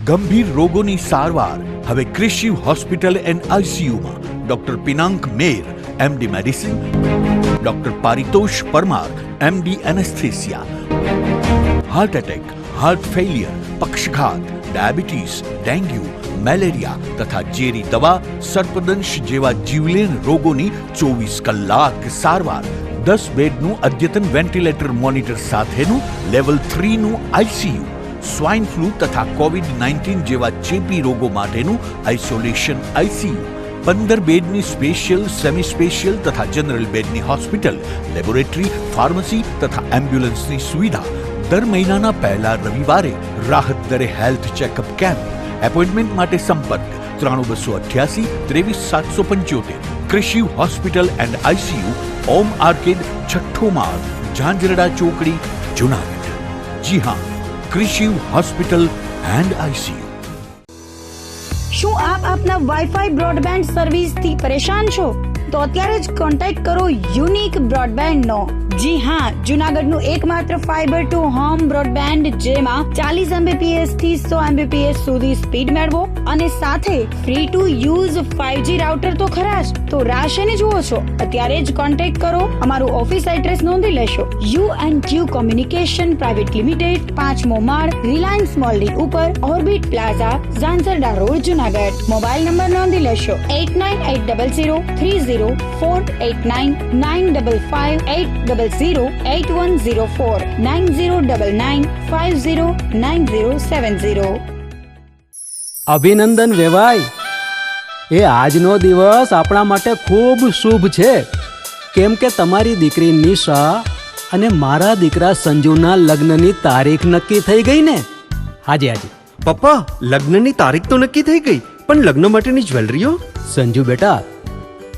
ગંભીર રોગોની સારવાર હવે ક્રિશિવ હોસ્પિટલ એન્ડ આઈસીયુમાં doctor Pinank Mer MD medicine, doctor Paritosh Parmar MD anaesthesia, heart attack, heart failure, પક્ષઘાત, ડાયાબિટીસ, ડેન્ગ્યુ, મેલેરિયા તથા ઝેરી દવા, સર્પદંશ જેવા જીવલેણ રોગોની 24 કલાક સારવાર, 10 બેડનું અદ્યતન વેન્ટિલેટર મોનિટર સાથેનું લેવલ 3નું આઈસીયુ, સ્વાઇન ફ્લૂ તથા કોવિડ-19 જેવા ચેપી રોગો માટેનું આઇસોલેશન આઈસીયુ, 15 બેડની સ્પેશિયલ, સેમી સ્પેશિયલ તથા જનરલ બેડની હોસ્પિટલ, લેબોરેટરી, ફાર્મસી તથા એમ્બ્યુલન્સની સુવિધા, દર મહિનાના પહેલા રવિવારે રાહત દરે હેલ્થ ચેકઅપ કેમ્પ. એપોઇન્ટમેન્ટ માટે સંપર્ક 9288 23775. Krishiv hospital and ICU, Om arcade, છઠ્ઠો માળ, ઝાંઝરડા ચોકડી, જુનાગઢ. જી હા, ક્રિશિવ હોસ્પિટલ એન્ડ આઈસીયુ. શું આપ આપના વાઈફાઈ બ્રોડબેન્ડ સર્વિસથી પરેશાન છો? તો અત્યારે જ કોન્ટેક્ટ કરો યુનિક બ્રોડબેન્ડ નો. જી હા, જુનાગઢનું એકમાત્ર ફાઈબર ટુ હોમ બ્રોડબેન્ડ, જેમાં 40 Mbps થી 100 Mbps સુધી સ્પીડ મેળવો અને સાથે free to use 5G router તો ખરા જ. તો રાહ શેની જુઓ છો? અત્યારે જ કોન્ટેક્ટ કરો. અમારું ઓફિસ એડ્રેસ નોંધી લેશો. U&Q કોમ્યુનિકેશન પ્રાઇવેટ લિમિટેડ, 5મો માળ, રિલાયન્સ મોલની ઉપર, orbit plaza, Zanzarda road, Junagadh. Mobile number નોંધી લેશો 89800304899558008104 9099509070. અભિનંદન વેવાય. એ આજનો દિવસ આપણા માટે ખૂબ શુભ છે, કેમ કે તમારી દીકરી નિશા અને મારા દીકરા સંજુના લગ્નની તારીખ નક્કી થઈ ગઈ ને. હાજી હાજી પપ્પા, લગ્નની તારીખ તો નક્કી થઈ ગઈ, પણ લગ્ન માટેની જ્વેલરીઓ? સંજુ બેટા,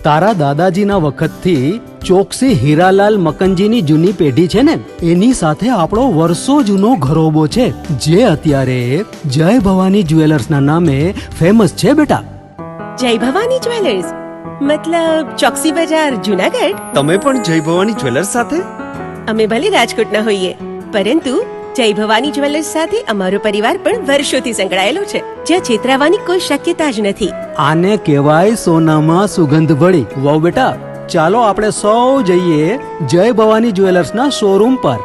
તારા દાદાજીના વખતથી ચોકસી હીરાલાલ મકનજીની જૂની પેઢી છે ને, એની સાથે આપણો વર્ષો જૂનો ઘરોબો છે, જે અત્યારે જય ભવાની જ્વેલર્સના નામે ફેમસ છે બેટા. જય ભવાની જ્વેલર્સ મતલબ ચોકસી બજાર, જુનાગઢ? તમે પણ જય ભવાની જ્વેલર્સ સાથે? અમે ભલે રાજકોટના હોઈએ, પરંતુ જય ભવાની જ્વેલર્સ સાથે અમારો પરિવાર પણ વર્ષોથી સંકળાયેલો છે, જ્યાં છેતરાવાની કોઈ શક્યતા જ નથી. આને કહેવાય સોનામાં સુગંધ ભળી. વાવ બેટા, ચાલો આપણે સૌ જઈએ જય ભવાની જ્વેલર્સના શોરૂમ પર.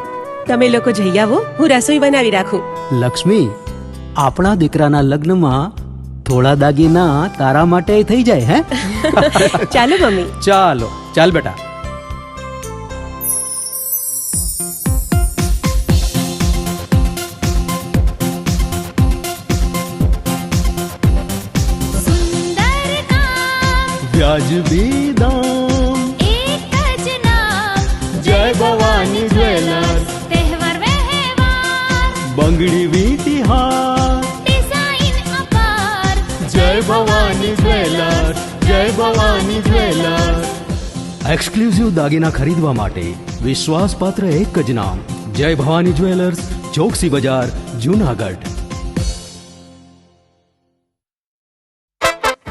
તમે લોકો જઈ આવો, હું રસોઈ બનાવી રાખું. લક્ષ્મી, આપણા દીકરાના લગ્નમાં થોડા દાગીના તારા માટે થઈ જાય. હે ચાલો મમ્મી. ચાલો ચાલ બેટા. વ્યાજબી દામ, એક જ નામ, જય ભવાની જ્વેલર્સ. તહેવાર વ્યવહાર, બંગડી વીંટી હાર, ડિઝાઇન અપાર, જય ભવાની જ્વેલર્સ, જય ભવાની જ્વેલર્સ. એક્સક્લુઝિવ દાગીના ખરીદવા માટે વિશ્વાસપાત્ર એક જ નામ, જય ભવાની જ્વેલર્સ, ચોકસી બજાર, જુનાગઢ.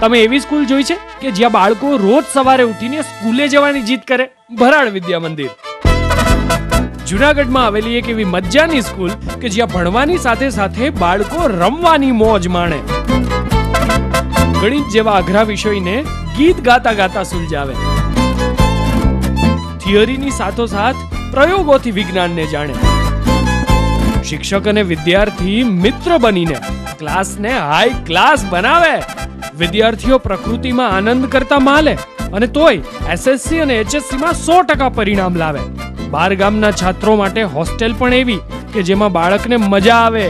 તમે એવી સ્કૂલ જોઈ છે કે જ્યાં બાળકો રોજ સવારે ઉઠીને સ્કૂલે જવાની જીદ કરે? ભરાડ વિદ્યા મંદિર. જુનાગઢમાં આવેલી એક એવી મજાની સ્કૂલ કે જ્યાં ભણવાની સાથે સાથે બાળકો રમવાની મોજ માણે. ગણિત જેવા અઘરા વિષયને ગીત ગાતા ગાતા સુલઝાવે. થિયરીની સાથોસાથ પ્રયોગોથી વિજ્ઞાનને જાણે. શિક્ષક અને વિદ્યાર્થી મિત્ર બનીને ક્લાસને હાઈ ક્લાસ બનાવે. વિદ્યાર્થીઓ પ્રકૃતિમાં આનંદ કરતા માલે અને તોય એસએસસી અને એચએસસી માં 100% પરિણામ લાવે. બાર ગામના છાત્રો માટે હોસ્ટેલ પણ એવી કે જેમાં બાળકને મજા આવે.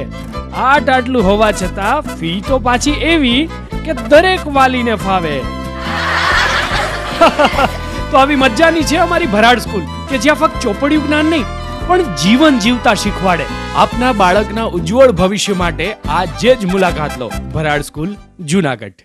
આટલું હોવા છતાં ફી તો પાછી એવી કે દરેક વાલીને ફાવે. તો આવી મજાની છે અમારી ભરાડ સ્કૂલ કે જ્યાં ફક્ત ચોપડિયું જ્ઞાન નહીં પણ જીવન જીવતા શીખવાડે. આપના બાળકના ઉજ્જવળ ભવિષ્ય માટે આજે જ મુલાકાત લો. ભરાડ સ્કૂલ, જુનાગઢ.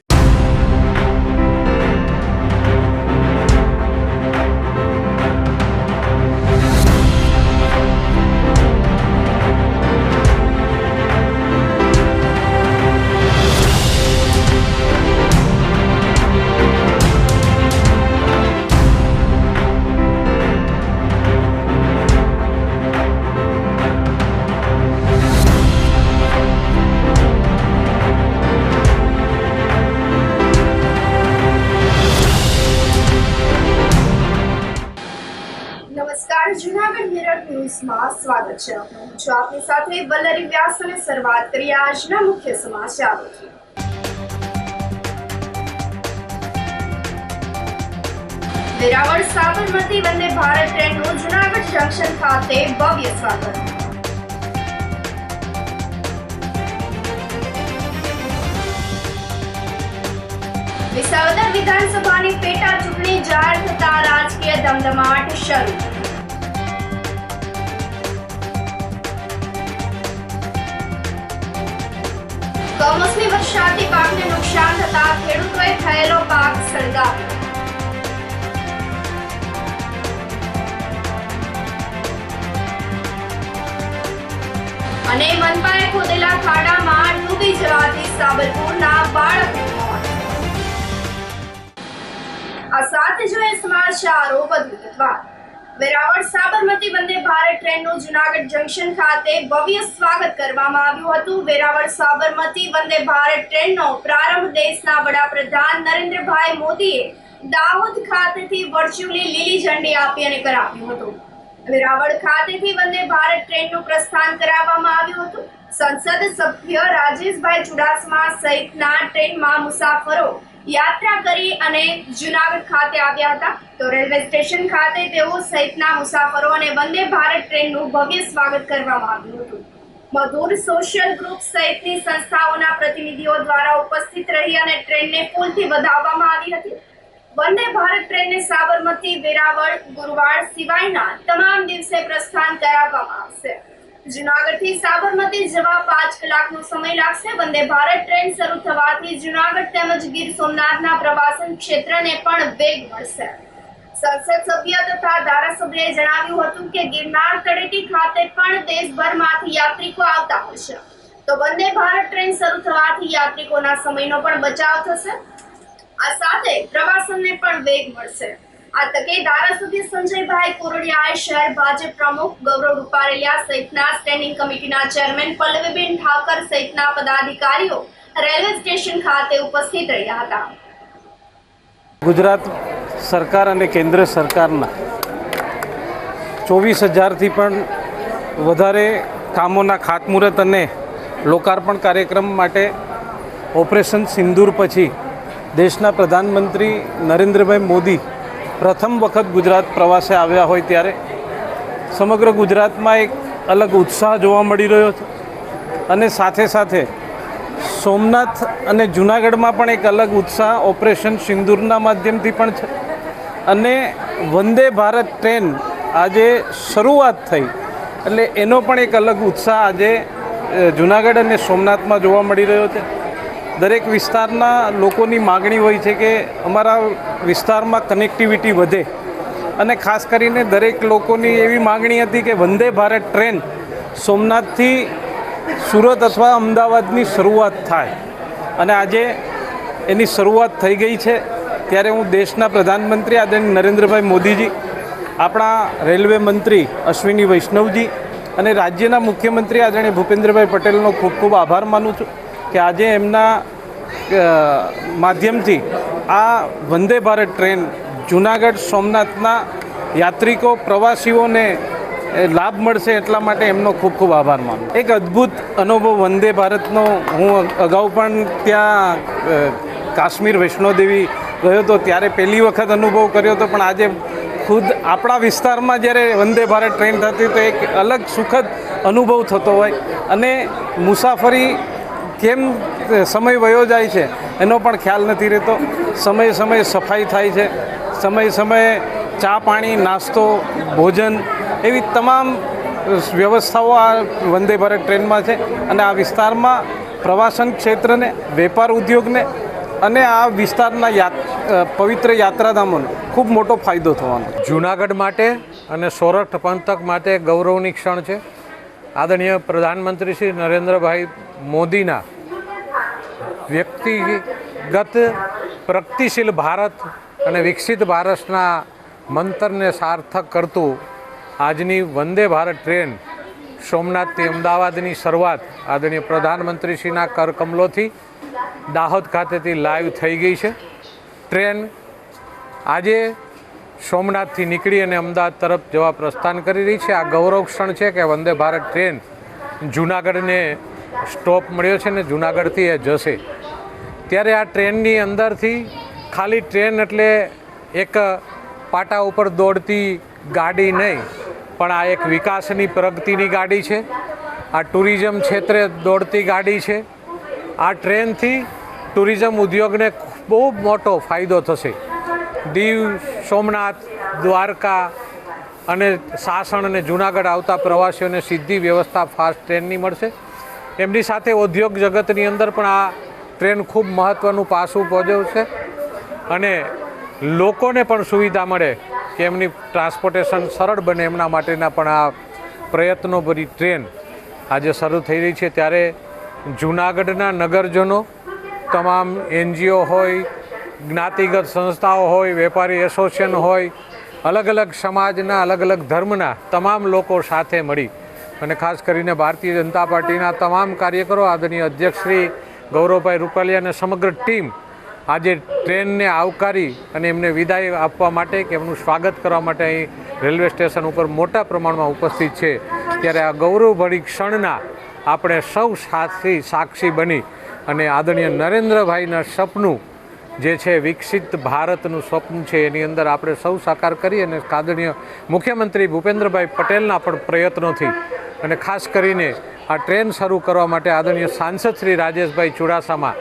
ન્યૂઝમાં સ્વાગત છે આપનું. હું છું આપની સાથે વલ્લરી વ્યાસ અને શરૂઆત કરીએ આજના મુખ્ય સમાચારોથી. વેરાવળ સાબરમતી વંદે ભારત ટ્રેનનું જૂનાગઢ જંકશન ખાતે ભવ્ય સ્વાગત. વિસાવદર વિધાનસભાની પેટા ચૂંટણી જાહેર થતા રાજકીય ધમધમાટ શરૂ. કમોસમી વરસાદથી પાકને નુકસાન થતા ખેડૂતોએ થયેલો પાક સળગાવ્યો. અને મનપાએ ખોદેલા ખાડામાં ડૂબી જવાથી સાબરપુરના બાળકનું મોત. આ સાથે જોઈએ સમાચારો વધુ વિગતવાર. વેરાવળ સાબરમતી વંદે ભારત ટ્રેનનું જૂનાગઢ જંકશન ખાતે ભવ્ય સ્વાગત કરવામાં આવ્યું હતું. વેરાવળ સાબરમતી વંદે ભારત ટ્રેનનો પ્રારંભ દેશના વડાપ્રધાન નરેન્દ્રભાઈ મોદીએ દાહોદ ખાતેથી વર્ચ્યુઅલી લીલી ઝંડી આપી અને કરાવ્યું હતું. વેરાવળ ખાતેથી વંદે ભારત ટ્રેનનું પ્રસ્થાન કરાવવામાં આવ્યું હતું. સંસદ સભ્ય રાજેશભાઈ ચુડાસમા સહિતના ટ્રેનમાં મુસાફરો યાત્રા કરી અને જૂનાગઢ ખાતે આવ્યા હતા. તો રેલવે સ્ટેશન ખાતે તેઓ સહિતના મુસાફરો અને વંદે ભારત ટ્રેનનું ભવ્ય સ્વાગત કરવામાં આવ્યું હતું. મધુર સોશિયલ ગ્રુપ સહિતની સંસ્થાઓના પ્રતિનિધિઓ દ્વારા ઉપસ્થિત રહી અને ટ્રેનને ફૂલથી વધાવવામાં આવી હતી. વંદે ભારત ટ્રેનને સાબરમતી, વેરાવળ, ગુરવાડ સિવાયના તમામ દિવસે પ્રસ્થાન કરાવવામાં આવશે. જૂનાગઢથી સાબરમતી જવા 5 કલાકનો સમય લાગશે. વંદે ભારત ટ્રેન શરૂ થવાથી જૂનાગઢ તેમજ ગીર સોમનાથના પ્રવાસન ક્ષેત્રને પણ વેગ મળશે. સંસદ સભ્ય તથા ધારાસભ્યએ જણાવ્યું હતું કે ગિરનાર તળેટી ખાતે પણ દેશભરમાંથી યાત્રિકો આવતા હોય છે. તો વંદે ભારત ટ્રેન શરૂ થવાથી યાત્રિકોના સમયનો પણ બચાવ થશે. આ સાથે પ્રવાસનને પણ વેગ મળશે. આ તકે ધારાસભ્ય સંજયભાઈ કોરડિયાએ શહેર ભાજપ પ્રમુખ ગૌરવ રૂપારેલિયા સહિતના સ્ટેન્ડિંગ કમિટીના ચેરમેન પલ્લવીબેન ઠાકર સહિતના પદાધિકારીઓ રેલવે સ્ટેશન ખાતે ઉપસ્થિત રહ્યા હતા. ગુજરાત સરકાર અને કેન્દ્ર સરકારના 24,000થી પણ વધારે કામોના ખાતમુહૂર્ત અને લોકાર્પણ કાર્યક્રમ માટે ઓપરેશન સિંદૂર પછી દેશના પ્રધાનમંત્રી નરેન્દ્રભાઈ મોદી પ્રથમ વખત ગુજરાત પ્રવાસે આવ્યા હોય ત્યારે સમગ્ર ગુજરાતમાં એક અલગ ઉત્સાહ જોવા મળી રહ્યો છે. અને સાથે સાથે સોમનાથ અને જૂનાગઢમાં પણ એક અલગ ઉત્સાહ ઓપરેશન સિંદૂરના માધ્યમથી પણ છે. અને વંદે ભારત ટ્રેન આજે શરૂઆત થઈ એટલે એનો પણ એક અલગ ઉત્સાહ આજે જૂનાગઢ અને સોમનાથમાં જોવા મળી રહ્યો છે. દરેક વિસ્તારના લોકોની માગણી હોય છે કે અમારા વિસ્તારમાં કનેક્ટિવિટી વધે અને ખાસ કરીને દરેક લોકોની એવી માગણી હતી કે વંદે ભારત ટ્રેન સોમનાથથી સુરત અથવા અમદાવાદની શરૂઆત થાય અને આજે એની શરૂઆત થઈ ગઈ છે. ત્યારે હું દેશના પ્રધાનમંત્રી આદરણીય નરેન્દ્રભાઈ મોદીજી, આપણા રેલવે મંત્રી અશ્વિની વૈષ્ણવજી અને રાજ્યના મુખ્યમંત્રી આદરણીય ભૂપેન્દ્રભાઈ પટેલનો ખૂબ ખૂબ આભાર માનું છું કે આજે એમના માધ્યમથી આ વંદે ભારત ટ્રેન જૂનાગઢ સોમનાથના યાત્રિકો પ્રવાસીઓને લાભ મળશે એટલા માટે એમનો ખૂબ ખૂબ આભાર માનું. એક અદ્ભુત અનુભવ વંદે ભારતનો હું અગાઉ પણ ત્યાં કાશ્મીર વૈષ્ણોદેવી ગયો હતો ત્યારે પહેલી વખત અનુભવ કર્યો હતો, પણ આજે ખુદ આપણા વિસ્તારમાં જ્યારે વંદે ભારત ટ્રેન થતી તો એક અલગ સુખદ અનુભવ થતો હોય અને મુસાફરી કેમ સમય વયો જાય છે એનો પણ ખ્યાલ નથી રહેતો. સમયે સમયે સફાઈ થાય છે, સમયે સમયે ચા પાણી, નાસ્તો, ભોજન એવી તમામ વ્યવસ્થાઓ આ વંદે ભારત ટ્રેનમાં છે અને આ વિસ્તારમાં પ્રવાસન ક્ષેત્રને, વેપાર ઉદ્યોગને અને આ વિસ્તારના પવિત્ર યાત્રાધામોને ખૂબ મોટો ફાયદો થવાનો. જૂનાગઢ માટે અને સૌરાષ્ટ્ર પંથક માટે ગૌરવની ક્ષણ છે. આદરણીય પ્રધાનમંત્રી શ્રી નરેન્દ્રભાઈ મોદીના વ્યક્તિગત પ્રગતિશીલ ભારત અને વિકસિત ભારતના મંતરને સાર્થક કરતું આજની વંદે ભારત ટ્રેન સોમનાથથી અમદાવાદની શરૂઆત આદરણીય પ્રધાનમંત્રીશ્રીના કરકમલોથી દાહોદ ખાતેથી લાઈવ થઈ ગઈ છે. ટ્રેન આજે સોમનાથથી નીકળી અને અમદાવાદ તરફ જવા પ્રસ્થાન કરી રહી છે. આ ગૌરવ ક્ષણ છે કે વંદે ભારત ટ્રેન જૂનાગઢને સ્ટોપ મળ્યો છે ને જૂનાગઢથી એ જશે. ત્યારે આ ટ્રેનની અંદરથી ખાલી ટ્રેન એટલે એક પાટા ઉપર દોડતી ગાડી નહીં, પણ આ એક વિકાસની પ્રગતિની ગાડી છે. આ ટુરિઝમ ક્ષેત્રે દોડતી ગાડી છે. આ ટ્રેનથી ટુરિઝમ ઉદ્યોગને બહુ મોટો ફાયદો થશે. દીવ, સોમનાથ, દ્વારકા અને સાસણ અને જૂનાગઢ આવતા પ્રવાસીઓને સીધી વ્યવસ્થા ફાસ્ટ ટ્રેનની મળશે. એમની સાથે ઉદ્યોગ જગતની અંદર પણ આ ટ્રેન ખૂબ મહત્ત્વનું પાસું ભજવશે અને લોકોને પણ સુવિધા મળે કે એમની ટ્રાન્સપોર્ટેશન સરળ બને એમના માટેના પણ આ પ્રયત્નો ભરી ટ્રેન આજે શરૂ થઈ રહી છે. ત્યારે જૂનાગઢના નગરજનો, તમામ NGO હોય, જ્ઞાતિગત સંસ્થાઓ હોય, વેપારી એસોસિએશન હોય, અલગ અલગ સમાજના, અલગ અલગ ધર્મના તમામ લોકો સાથે મળી અને ખાસ કરીને ભારતીય જનતા પાર્ટીના તમામ કાર્યકરો, આદરણીય અધ્યક્ષ શ્રી ગૌરવભાઈ રૂપાલિયા અને સમગ્ર ટીમ આજે ટ્રેનને આવકારી અને એમને વિદાય આપવા માટે કે એમનું સ્વાગત કરવા માટે અહીં રેલવે સ્ટેશન ઉપર મોટા પ્રમાણમાં ઉપસ્થિત છે. ત્યારે આ ગૌરવભરી ક્ષણના આપણે સૌ સાક્ષી બની અને આદરણીય નરેન્દ્રભાઈના સપનું જે છે વિકસિત ભારતનું સ્વપ્ન છે એની અંદર આપણે સૌ સાકાર કરી અને આદરણીય મુખ્યમંત્રી ભૂપેન્દ્રભાઈ પટેલના પણ પ્રયત્નોથી અને ખાસ કરીને આ ટ્રેન શરૂ કરવા માટે આદરણીય સાંસદ શ્રી રાજેશભાઈ ચુડાસમા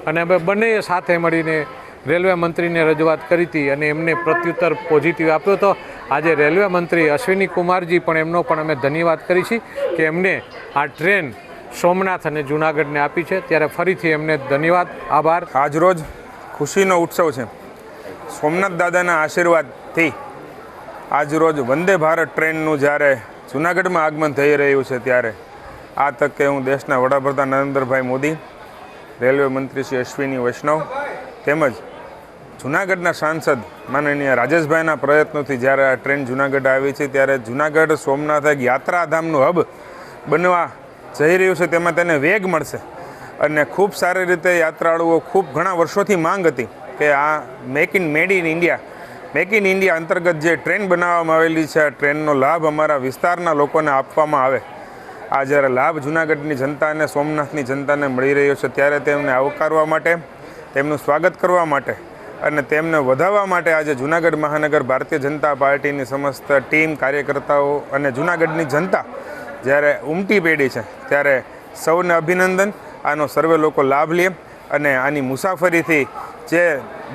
અને અમે બંનેએ સાથે મળીને રેલવે મંત્રીને રજૂઆત કરી હતી અને એમને પ્રત્યુત્તર પોઝિટિવ આપ્યો હતો. આજે રેલવે મંત્રી અશ્વિની કુમારજી પણ એમનો પણ અમે ધન્યવાદ કરી છે કે એમને આ ટ્રેન સોમનાથ અને જૂનાગઢને આપી છે. ત્યારે ફરીથી એમને ધન્યવાદ, આભાર. આજરોજ ખુશીનો ઉત્સવ છે. સોમનાથ દાદાના આશીર્વાદથી આજરોજ વંદે ભારત ટ્રેનનું જ્યારે જૂનાગઢમાં આગમન થઈ રહ્યું છે ત્યારે આ તકે હું દેશના વડાપ્રધાન નરેન્દ્રભાઈ મોદી, રેલવે મંત્રી શ્રી અશ્વિની વૈષ્ણવ તેમજ જૂનાગઢના સાંસદ માનનીય રાજેશભાઈના પ્રયત્નોથી જ્યારે આ ટ્રેન જૂનાગઢ આવી છે ત્યારે જૂનાગઢ સોમનાથ એક યાત્રાધામનું હબ બનવા જઈ રહ્યું છે. તેમાં તેને વેગ મળશે અને ખૂબ સારી રીતે યાત્રાળુઓ ખૂબ ઘણા વર્ષોથી માંગ હતી કે આ મેક ઇન ઇન્ડિયા અંતર્ગત જે ટ્રેન બનાવવામાં આવેલી છે આ ટ્રેનનો લાભ અમારા વિસ્તારના લોકોને આપવામાં આવે. આ જ્યારે લાભ જૂનાગઢની જનતા અને સોમનાથની જનતાને મળી રહ્યો છે ત્યારે તેમને આવકારવા માટે, તેમનું સ્વાગત કરવા માટે અને તેમને વધાવવા માટે આજે જૂનાગઢ મહાનગર ભારતીય જનતા પાર્ટીની સમસ્ત ટીમ, કાર્યકર્તાઓ અને જૂનાગઢની જનતા જ્યારે ઉમટી પડી છે ત્યારે સૌને અભિનંદન. આનો સર્વે લોકો લાભ લે અને આની મુસાફરીથી જે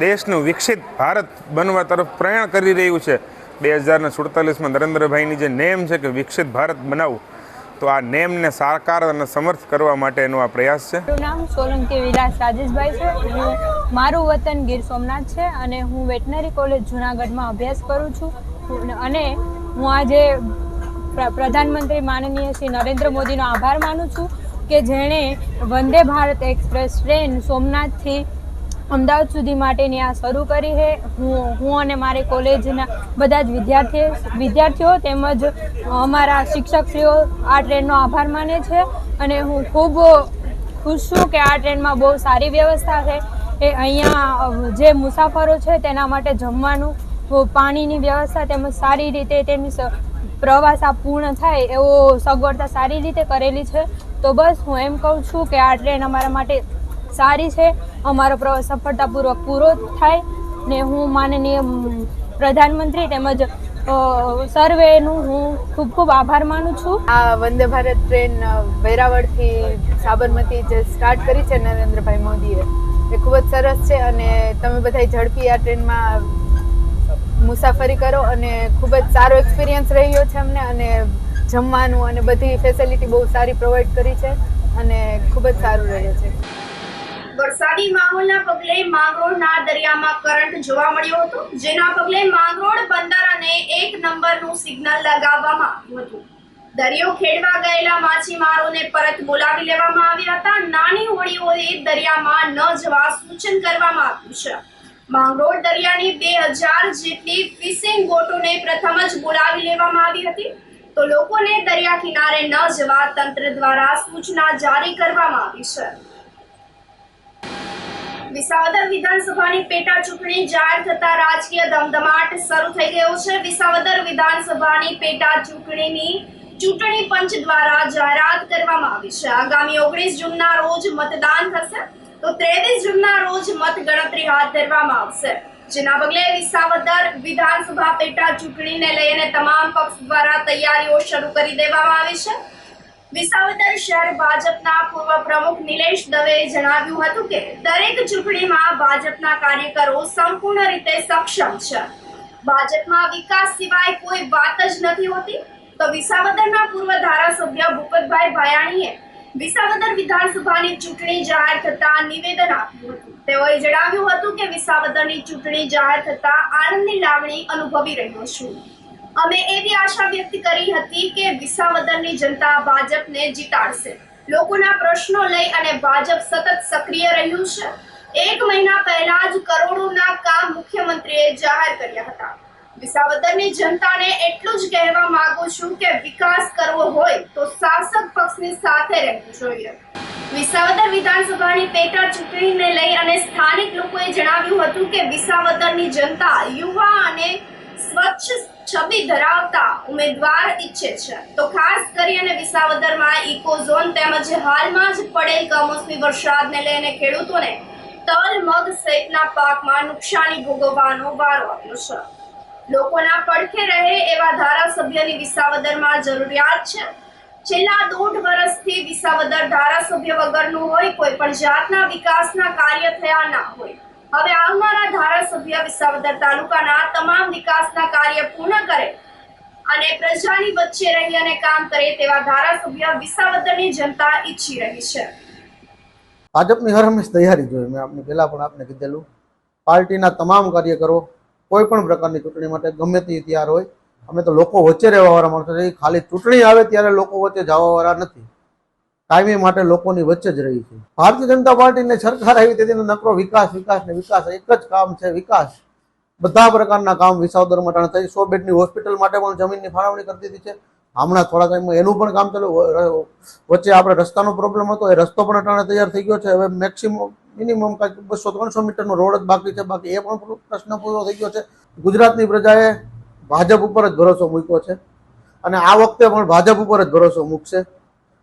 દેશનું વિકસિત ભારત બનવા તરફ પ્રયાણ કરી રહ્યું છે 2047માં નરેન્દ્રભાઈની જે નેમ છે કે વિકસિત ભારત બનાવવું, તો આ નેમને સાકાર અને સમર્થ કરવા માટેનો આ પ્રયાસ છે. મારું નામ સોલંકી વિલાસ રાજેશભાઈ છે. મારું વતન ગીર સોમનાથ છે અને હું વેટનરી કોલેજ જૂનાગઢમાં અભ્યાસ કરું છું અને હું આજે પ્રધાનમંત્રી માનનીય શ્રી નરેન્દ્ર મોદીનો આભાર માનું છું કે જેણે વંદે ભારત એક્સપ્રેસ ટ્રેન સોમનાથથી અમદાવાદ સુધી માટેની આ શરૂ કરી છે. હું અને મારી કોલેજના બધા જ વિદ્યાર્થીઓ તેમજ અમારા શિક્ષકશ્રીઓ આ ટ્રેનનો આભાર માને છે અને હું ખૂબ ખુશ છું કે આ ટ્રેનમાં બહુ સારી વ્યવસ્થા છે. એ અહીંયા જે મુસાફરો છે તેના માટે જમવાનું, પાણીની વ્યવસ્થા તેમજ સારી રીતે તેમની પ્રવાસ આ પૂર્ણ થાય એવો સગવડતા સારી રીતે કરેલી છે. તો બસ હું એમ કહું છું કે આ ટ્રેન અમારા માટે સારી છે, અમારો પ્રવાસ સફળતાપૂર્વક પૂરો થાય ને હું માનનીય પ્રધાનમંત્રી તેમજ સર્વેનું હું ખૂબ ખૂબ આભાર માનું છું. આ વંદે ભારત ટ્રેન વેરાવળથી સાબરમતી જે સ્ટાર્ટ કરી છે નરેન્દ્રભાઈ મોદીએ એ ખૂબ જ સરસ છે અને તમે બધા ઝડપી આ ટ્રેનમાં મુસાફરી કરો અને ખૂબ જ સારો એક્સપિરિયન્સ રહ્યો છે અમને અને જમવાનું અને બધી ફેસિલિટી બહુ સારી પ્રોવાઈડ કરી છે અને ખૂબ જ સારું રહે છે. વરસાદી માહોલના પગલે માંગરોળના દરિયામાં કરંટ જોવા મળ્યો હતો, જેના પગલે માંગરોળ બંદર અને 1 નંબરનું સિગ્નલ લગાવવામાં આવ્યું હતું. દરિયો ખેડવા ગયેલા માછીમારોને પરત બોલાવી લેવામાં આવ્યા હતા. નાની હોડીઓએ દરિયામાં ન જવા સૂચન કરવામાં આવ્યું છે. માંગરોળ દરિયાની 2000 જેટલી ફિશિંગ બોટોને પ્રથમ જ બોલાવી લેવામાં આવી હતી, તો લોકોને દરિયા કિનારે ન જવા તંત્ર દ્વારા સૂચના જારી કરવામાં આવી છે. વિસાવદર વિધાનસભાની પેટા ચૂંટણી જાહેર થતા રાજકીય ધમધમાટ શરૂ થઈ ગયો છે. વિસાવદર વિધાનસભાની પેટા ચૂંટણીની ચૂંટણી પંચ દ્વારા જાહેરાત કરવામાં આવી છે. આગામી 19 જૂનના રોજ મતદાન થશે તો 23 જૂનના રોજ મતગણતરી હાથ ધરવામાં આવશે. જેના પગલે વિસાવદર વિધાનસભા પેટા ચૂંટણીને લઈને તમામ પક્ષ દ્વારા તૈયારીઓ શરૂ કરી દેવામાં આવી છે. વિસાવદર શહેર ભાજપના પૂર્વ પ્રમુખ નિલેશ દવેએ જણાવ્યું હતું કે દરેક ચૂંટણીમાં ભાજપના કાર્યકરો સંપૂર્ણ રીતે સક્ષમ છે. ભાજપમાં વિકાસ સિવાય કોઈ વાત જ નથી હોતી. તો વિસાવદરના પૂર્વ ધારાસભ્ય ભૂપતભાઈ ભાયાણીએ વિસાવદર વિધાનસભાની ચૂંટણી જાહેર થતા નિવેદન આપ્યું હતું. તેઓએ જણાવ્યું હતું કે વિસાવદરની ચૂંટણી જાહેર થતા આનંદની લાગણી અનુભવી રહ્યો છું. અમે એવી આશા વ્યક્ત કરી હતી કે વિસાવદરની જનતા ભાજપને જીતાડશે. લોકોના પ્રશ્નો લઈ અને ભાજપ સતત સક્રિય રહ્યું છે. 1 મહિના પહેલા જ કરોડોના કામ મુખ્યમંત્રીએ જાહેર કર્યા હતા. વિસાવદરની જનતાને એટલું જ કહેવા માંગુ છું કે વિકાસ કરવો હોય તો શાસક પક્ષની સાથે રહેવું જોઈએ. વિસાવદર વિધાનસભાની પેટા ચૂંટણીને લઈ અને સ્થાનિક લોકોએ જણાવ્યું હતું કે વિસાવદરની જનતા યુવા અને સ્વચ્છ છબી ધરાવતા ઉમેદવાર ઈચ્છે છે. તો ખાસ કરીને વિસાવદરમાં ઇકો ઝોન તેમજ હાલમાં જ પડેલ કમોસમી વરસાદને લઈને ખેડૂતોને તલ, મગ સહિતના પાકમાં નુકસાની ભોગવવાનો વારો આવ્યો છે. લોકોના પડખે રહે એવા ધારાસભ્યની વિસાવદરમાં જરૂરિયાત છે. છેલ્લા 1.5 વર્ષથી વિસાવદર ધારાસભ્ય વગરનું હોય, કોઈ પણ જાતના વિકાસના કાર્ય થયા ના હોય. હવે આવનારા ધારાસભ્ય વિસાવદર તાલુકાના તમામ વિકાસના કાર્ય પૂર્ણ કરે અને પ્રજાની વચ્ચે રહી અને કામ કરે તેવા ધારાસભ્ય વિસાવદરની જનતા ઈચ્છી રહી છે. ભાજપની હર હંમેશ તૈયારી જોઈએ. મેં આપને પહેલા પણ આપને કીધેલું, પાર્ટીના તમામ કાર્યકરો કોઈ પણ પ્રકારની ચૂંટણી માટે ગમે તે તૈયાર હોય. અમે તો લોકો વચ્ચે રહેવાવાળા માણસો છે. ખાલી ચૂંટણી આવે ત્યારે લોકો વચ્ચે જવાવાળા નથી. કાયમી માટે લોકોની વચ્ચે જ રહી છે. ભારતીય જનતા પાર્ટીની સરકાર આવી તેથી નકરો વિકાસ વિકાસ ને વિકાસ. એક જ કામ છે, વિકાસ. બધા પ્રકારના કામ વિસાવદર માટે થઈ. 100 બેડની હોસ્પિટલ માટે પણ જમીનની ફાળવણી કરી દીધી છે. હમણાં થોડા ટાઈમમાં એનું પણ કામ ચાલુ. વચ્ચે આપણે રસ્તાનો પ્રોબ્લેમ હતો, એ રસ્તો પણ અટાણે તૈયાર થઈ ગયો છે. હવે મિનિમમ કાંઈક 200-300 મીટરનો રોડ જ બાકી છે. બાકી એ પણ પ્રશ્ન પૂરો થઈ ગયો છે. ગુજરાતની પ્રજાએ ભાજપ ઉપર જ ભરોસો મૂક્યો છે અને આ વખતે પણ ભાજપ ઉપર જ ભરોસો મૂકશે.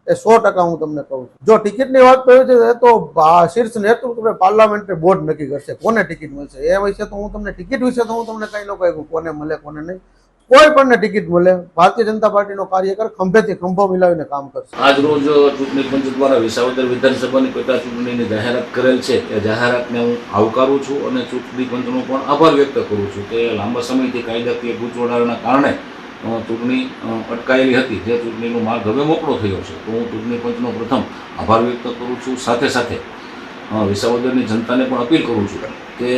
એ 100% હું તમને કહું છું. જો ટિકિટની વાત કરી છે તો શીર્ષ નેતૃત્વ પાર્લામેન્ટરી બોર્ડ નક્કી કરશે કોને ટિકિટ મળશે. એ વિશે તો હું તમને ટિકિટ વિશે તો હું તમને કઈ ન કહ્યું કોને મળે કોને નહીં. કોઈ પણને ટિકિટ મળે, ભારતીય જનતા પાર્ટીનો કાર્યકર ખંભેથી ખંભો મિલાવીને કામ કરશે. આજ રોજ ચૂંટણી પંચ દ્વારા વિસાવદર વિધાનસભાની પેટા ચૂંટણીની જાહેરાત કરેલ છે. એ જાહેરાતને હું આવકારું છું અને ચૂંટણી પંચનો પણ આભાર વ્યક્ત કરું છું કે લાંબા સમયથી કાયદાકીય ગૂંચવણના કારણે ચૂંટણી અટકાયેલી હતી, જે ચૂંટણીનો માર્ગ હવે મોકળો થયો છે. તો હું ચૂંટણી પંચનો પ્રથમ આભાર વ્યક્ત કરું છું. સાથે સાથે વિસાવદરની જનતાને પણ અપીલ કરું છું કે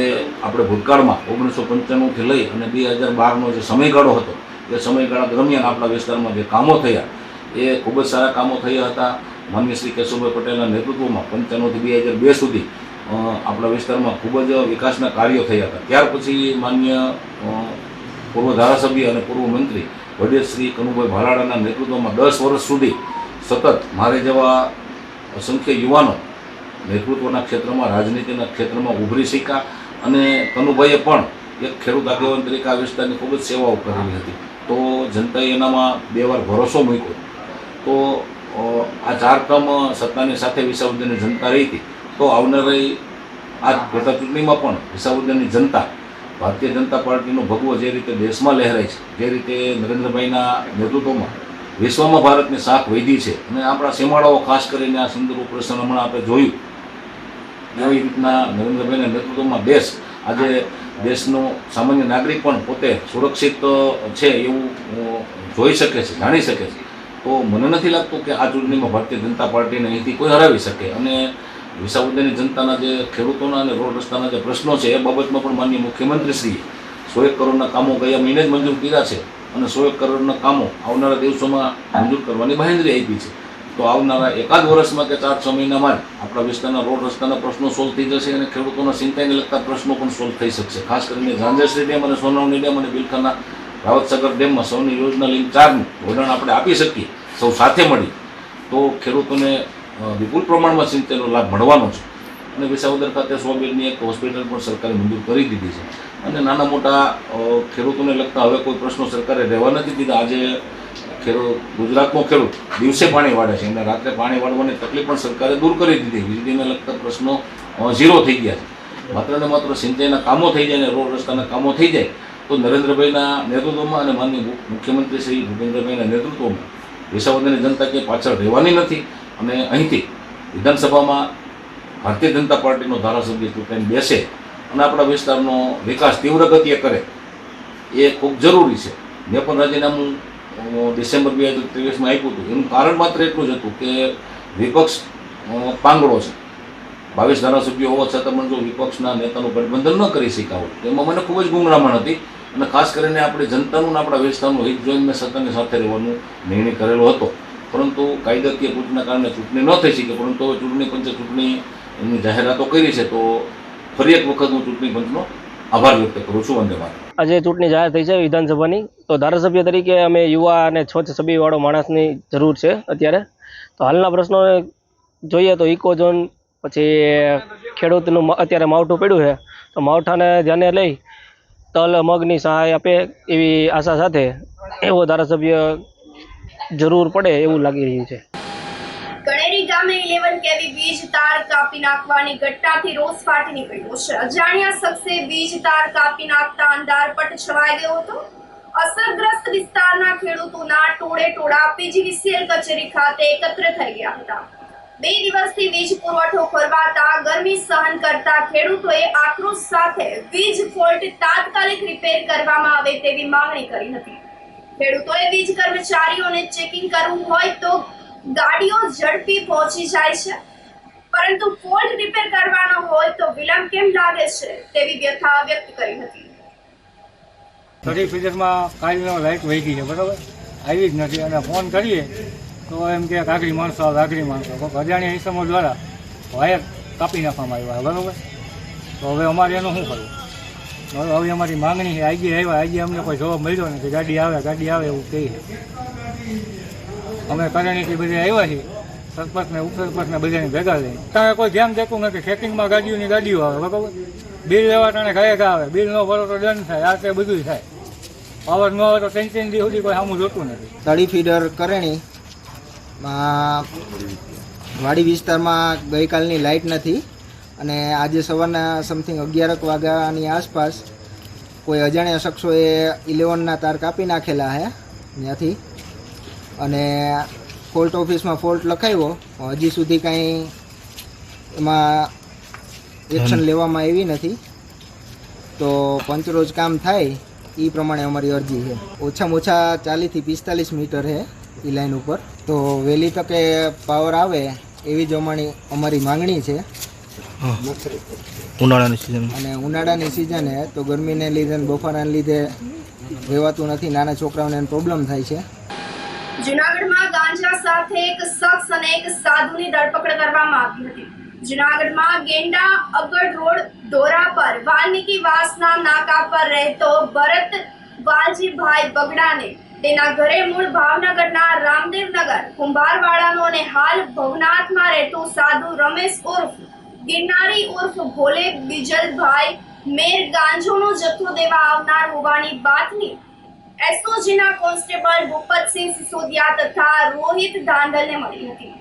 આપણે ભૂતકાળમાં 1995થી લઈ અને 2012નો જે સમયગાળો હતો, એ સમયગાળા દરમિયાન આપણા વિસ્તારમાં જે કામો થયા એ ખૂબ જ સારા કામો થયા હતા. માનનીય શ્રી કેશુભાઈ પટેલના નેતૃત્વમાં 95થી 2002 સુધી આપણા વિસ્તારમાં ખૂબ જ વિકાસના કાર્યો થયા હતા. ત્યાર પછી માન્ય પૂર્વ ધારાસભ્ય અને પૂર્વ મંત્રી વડીલ શ્રી કનુભાઈ ભાલાળાના નેતૃત્વમાં 10 વર્ષ સુધી સતત મારે જેવા અસંખ્ય યુવાનો નેતૃત્વના ક્ષેત્રમાં, રાજનીતિના ક્ષેત્રમાં ઉભરી શક્યા અને કનુભાઈએ પણ એક ખેડૂત આગેવાન તરીકે આ વિસ્તારની ખૂબ જ સેવાઓ કરેલી હતી. તો જનતાએ એનામાં 2 વાર ભરોસો મૂક્યો. તો આ 4 ટર્મ સત્તાની સાથે વિસાવદરની જનતા રહી હતી. તો આવનારી આ પેટા ચૂંટણીમાં પણ વિસાવદરની જનતા ભારતીય જનતા પાર્ટીનો ભગવો જે રીતે દેશમાં લહેરાય છે, જે રીતે નરેન્દ્રભાઈના નેતૃત્વમાં વિશ્વમાં ભારતની શાખ વધી છે અને આપણા સીમાડાઓ ખાસ કરીને આ સિંદૂર ઓપરેશન હમણાં આપણે જોયું, એવી રીતના નરેન્દ્રભાઈના નેતૃત્વમાં દેશ આજે દેશનો સામાન્ય નાગરિક પણ પોતે સુરક્ષિત છે એવું જોઈ શકે છે, જાણી શકે છે. તો મને નથી લાગતું કે આ ચૂંટણીમાં ભારતીય જનતા પાર્ટીને અહીંથી કોઈ હરાવી શકે. અને વિસાવદરની જનતાના જે ખેડૂતોના અને રોડ રસ્તાના જે પ્રશ્નો છે એ બાબતમાં પણ માનનીય મુખ્યમંત્રીશ્રીએ 101 કરોડના કામો ગયા મહિને જ મંજૂર કર્યા છે અને 101 કરોડના કામો આવનારા દિવસોમાં મંજૂર કરવાની બાંહેધરી આપી છે. તો આવનારા 1 વર્ષમાં કે 4-6 મહિનામાં જ આપણા વિસ્તારના રોડ રસ્તાના પ્રશ્નો સોલ્વ થઈ જશે અને ખેડૂતોના સિંચાઈને લગતા પ્રશ્નો પણ સોલ્વ થઈ શકશે. ખાસ કરીને ઝાંઝેશ્રી ડેમ અને સોનાવણી ડેમ અને બિલખાના રાવતસાગર ડેમમાં સૌની યોજના લિંક 4નું જોડાણ આપણે આપી શકીએ સૌ સાથે મળી, તો ખેડૂતોને વિપુલ પ્રમાણમાં સિંચાઈનો લાભ મળવાનો છે. અને વિસાવદર ખાતે 100 બેડની એક હોસ્પિટલ પણ સરકારે મંજૂર કરી દીધી છે. અને નાના મોટા ખેડૂતોને લગતા હવે કોઈ પ્રશ્નો સરકારે રહેવા નથી દીધા. આજે ગુજરાતનો ખેડૂત દિવસે પાણી વાળે છે, એમને રાત્રે પાણી વાળવાની તકલીફ પણ સરકારે દૂર કરી દીધી. વીજળીને લગતા પ્રશ્નો ઝીરો થઈ ગયા છે. માત્ર ને માત્ર સિંચાઈના કામો થઈ જાય ને રોડ રસ્તાના કામો થઈ જાય તો નરેન્દ્રભાઈના નેતૃત્વમાં અને માનનીય મુખ્યમંત્રી શ્રી ભૂપેન્દ્રભાઈના નેતૃત્વમાં વિસાવદરની જનતા કે પાછળ રહેવાની નથી. અને અહીંથી વિધાનસભામાં ભારતીય જનતા પાર્ટીનો ધારાસભ્ય ચૂંટાઈને બેસે અને આપણા વિસ્તારનો વિકાસ તીવ્ર ગતિએ કરે એ ખૂબ જરૂરી છે. મેં પણ રાજીનામું ડિસેમ્બર 2023માં આપ્યું હતું. એનું કારણ માત્ર એટલું જ હતું કે વિપક્ષ પાંગડો છે. 22 ધારાસભ્યો હોવા છતાં પણ જો વિપક્ષના નેતાનું ગઠબંધન ન કરી શક્યા હોય તેમાં મને ખૂબ જ ગુંગળામણ હતી. અને ખાસ કરીને આપણી જનતાનું અને આપણા વિસ્તારનું હિત જોઈને મેં સત્તાની સાથે રહેવાનો નિર્ણય કરેલો હતો. પરંતુ કાયદાકીય ત્રુટિના કારણે ચૂંટણી ન થઈ શકી. પરંતુ હવે ચૂંટણી પંચે ચૂંટણીની જાહેરાતો કરી છે તો ફરી એક વખત હું ચૂંટણી પંચનો આભાર વ્યક્ત કરું છું. વંદે માતરમ. આજે ચૂંટણી જાહેર થઈ છે વિધાનસભાની, તો ધારાસભ્ય તરીકે અમે યુવા અને સ્વચ્છ છબીવાળો માણસની જરૂર છે અત્યારે. તો હાલના પ્રશ્નો જોઈએ તો ઇકો ઝોન, પછી ખેડૂતનું અત્યારે માવઠું પડ્યું છે તો માવઠાને ધ્યાને લઈ તલ મગની સહાય આપે એવી આશા સાથે એવો ધારાસભ્ય જરૂર પડે એવું લાગી રહ્યું છે. ગણેરી ગામે 11 કેવી વીજ તાર કાપી નાખવાની ઘટનાથી રોષ ફાટી નીકળ્યો છે. અજાણ્યા શખ્સે વીજ તાર કાપી નાખતા અંધારપટ છવાઈ ગયો હતો. અસરગ્રસ્ત વિસ્તારના ખેડૂતોના ટોળે ટોળા પીજીવીસીએલ કચેરી ખાતે એકત્ર થઈ ગયા હતા. 2 દિવસથી વીજ પુરવઠો ખોરવાતા ગરમી સહન કરતા ખેડૂતોએ આક્રોશ સાથે વીજ ફોલ્ટ તાત્કાલિક રિપેર કરવામાં આવે તેવી માંગણી કરી હતી. ખેડૂતોએ વીજ કર્મચારીઓને ચેકિંગ કરવું હોય તો ગાડીઓ ઝડપી પહોંચી જાય છે, પરંતુ ફોલ્ટ રિપેર કરવાનો હોય તો વિલંબ કેમ લાગે છે તેવી વ્યથા વ્યક્ત કરી હતી. 30 ફીટરમાં કાલનો લાઇટ વહી ગઈ છે, બરાબર, આવી જ નથી. અને ફોન કરીએ તો એમ કે કાકડી માણસો કોઈ અજાણ્યા ઇસમો દ્વારા વાયર કાપી નાખવામાં આવ્યા, બરાબર. તો હવે અમારે એનું શું કરવું? હવે અમારી માંગણી છે, આજે અમને કોઈ જવાબ મળ્યો નથી. ગાડી આવે એવું કહે છે. અમે કરણીથી બધા આવ્યા છીએ, સરપંચને ઉપસરપંચને બધાને ભેગા લઈને. તમે કોઈ ધ્યાન દેતું નથી. ચેકિંગમાં ગાડીઓ આવે, બરાબર. બિલ લેવા ટાણે ઘરે આવે, બિલ ન ભરો તો દંડ થાય. આ તે બધું થાય. પાવર ન હોય તો 3 દી સુધી કોઈ સામું જોતું નથી. તળી ફીડર કરણી વાડી વિસ્તારમાં ગઈકાલની લાઇટ નથી અને આજે સવારના સમથિંગ 11 વાગ્યાની આસપાસ કોઈ અજાણ્યા શખ્સોએ 11ના તાર કાપી નાખેલા છે ત્યાંથી. અને ફોલ્ટ ઓફિસમાં ફોલ્ટ લખાવ્યો, હજી સુધી કાંઈ એમાં એક્શન લેવામાં આવી નથી. તો પંચરોજ કામ થાય એ પ્રમાણે અમારી અરજી છે. ઓછામાં ઓછા 40 થી 45 મીટર છે એ લાઈન ઉપર. તો વહેલી તકે પાવર આવે એવી જ અમારી માંગણી છે. ઉનાળાની સિઝન છે તો ગરમીને લીધે બફારાને લીધે રહેવાતું નથી. નાના છોકરાઓને પ્રોબ્લેમ થાય છે. જૂનાગઢમાં ગાંજા સાથે એક શખ્સ અને એક સાધુની ધરપકડ કરવામાં આવી હતી. જૂનાગઢમાં ગેંડા અગડ રોડ ધોરા પર વાલ્મીકી વાસના નાકા પર રહેતો ભરત વાલજીભાઈ બગડાને તેના ઘરે મૂળ ભાવનગરના રામદેવનગર કુંભારવાડાનો અને હાલ ભવનાથમાં રહેતો સાધુ રમેશ ઉર્ફ ગિરનારી ઉર્ફ ભોલે બીજલભાઈ મેર ગાંજોનો જથ્થો દેવા આવનાર હોવાની બાતમી એસઓજીના કોન્સ્ટેબલ ભૂપતસિંહ સિસોદિયા તથા રોહિત ધાંડલને મળી હતી.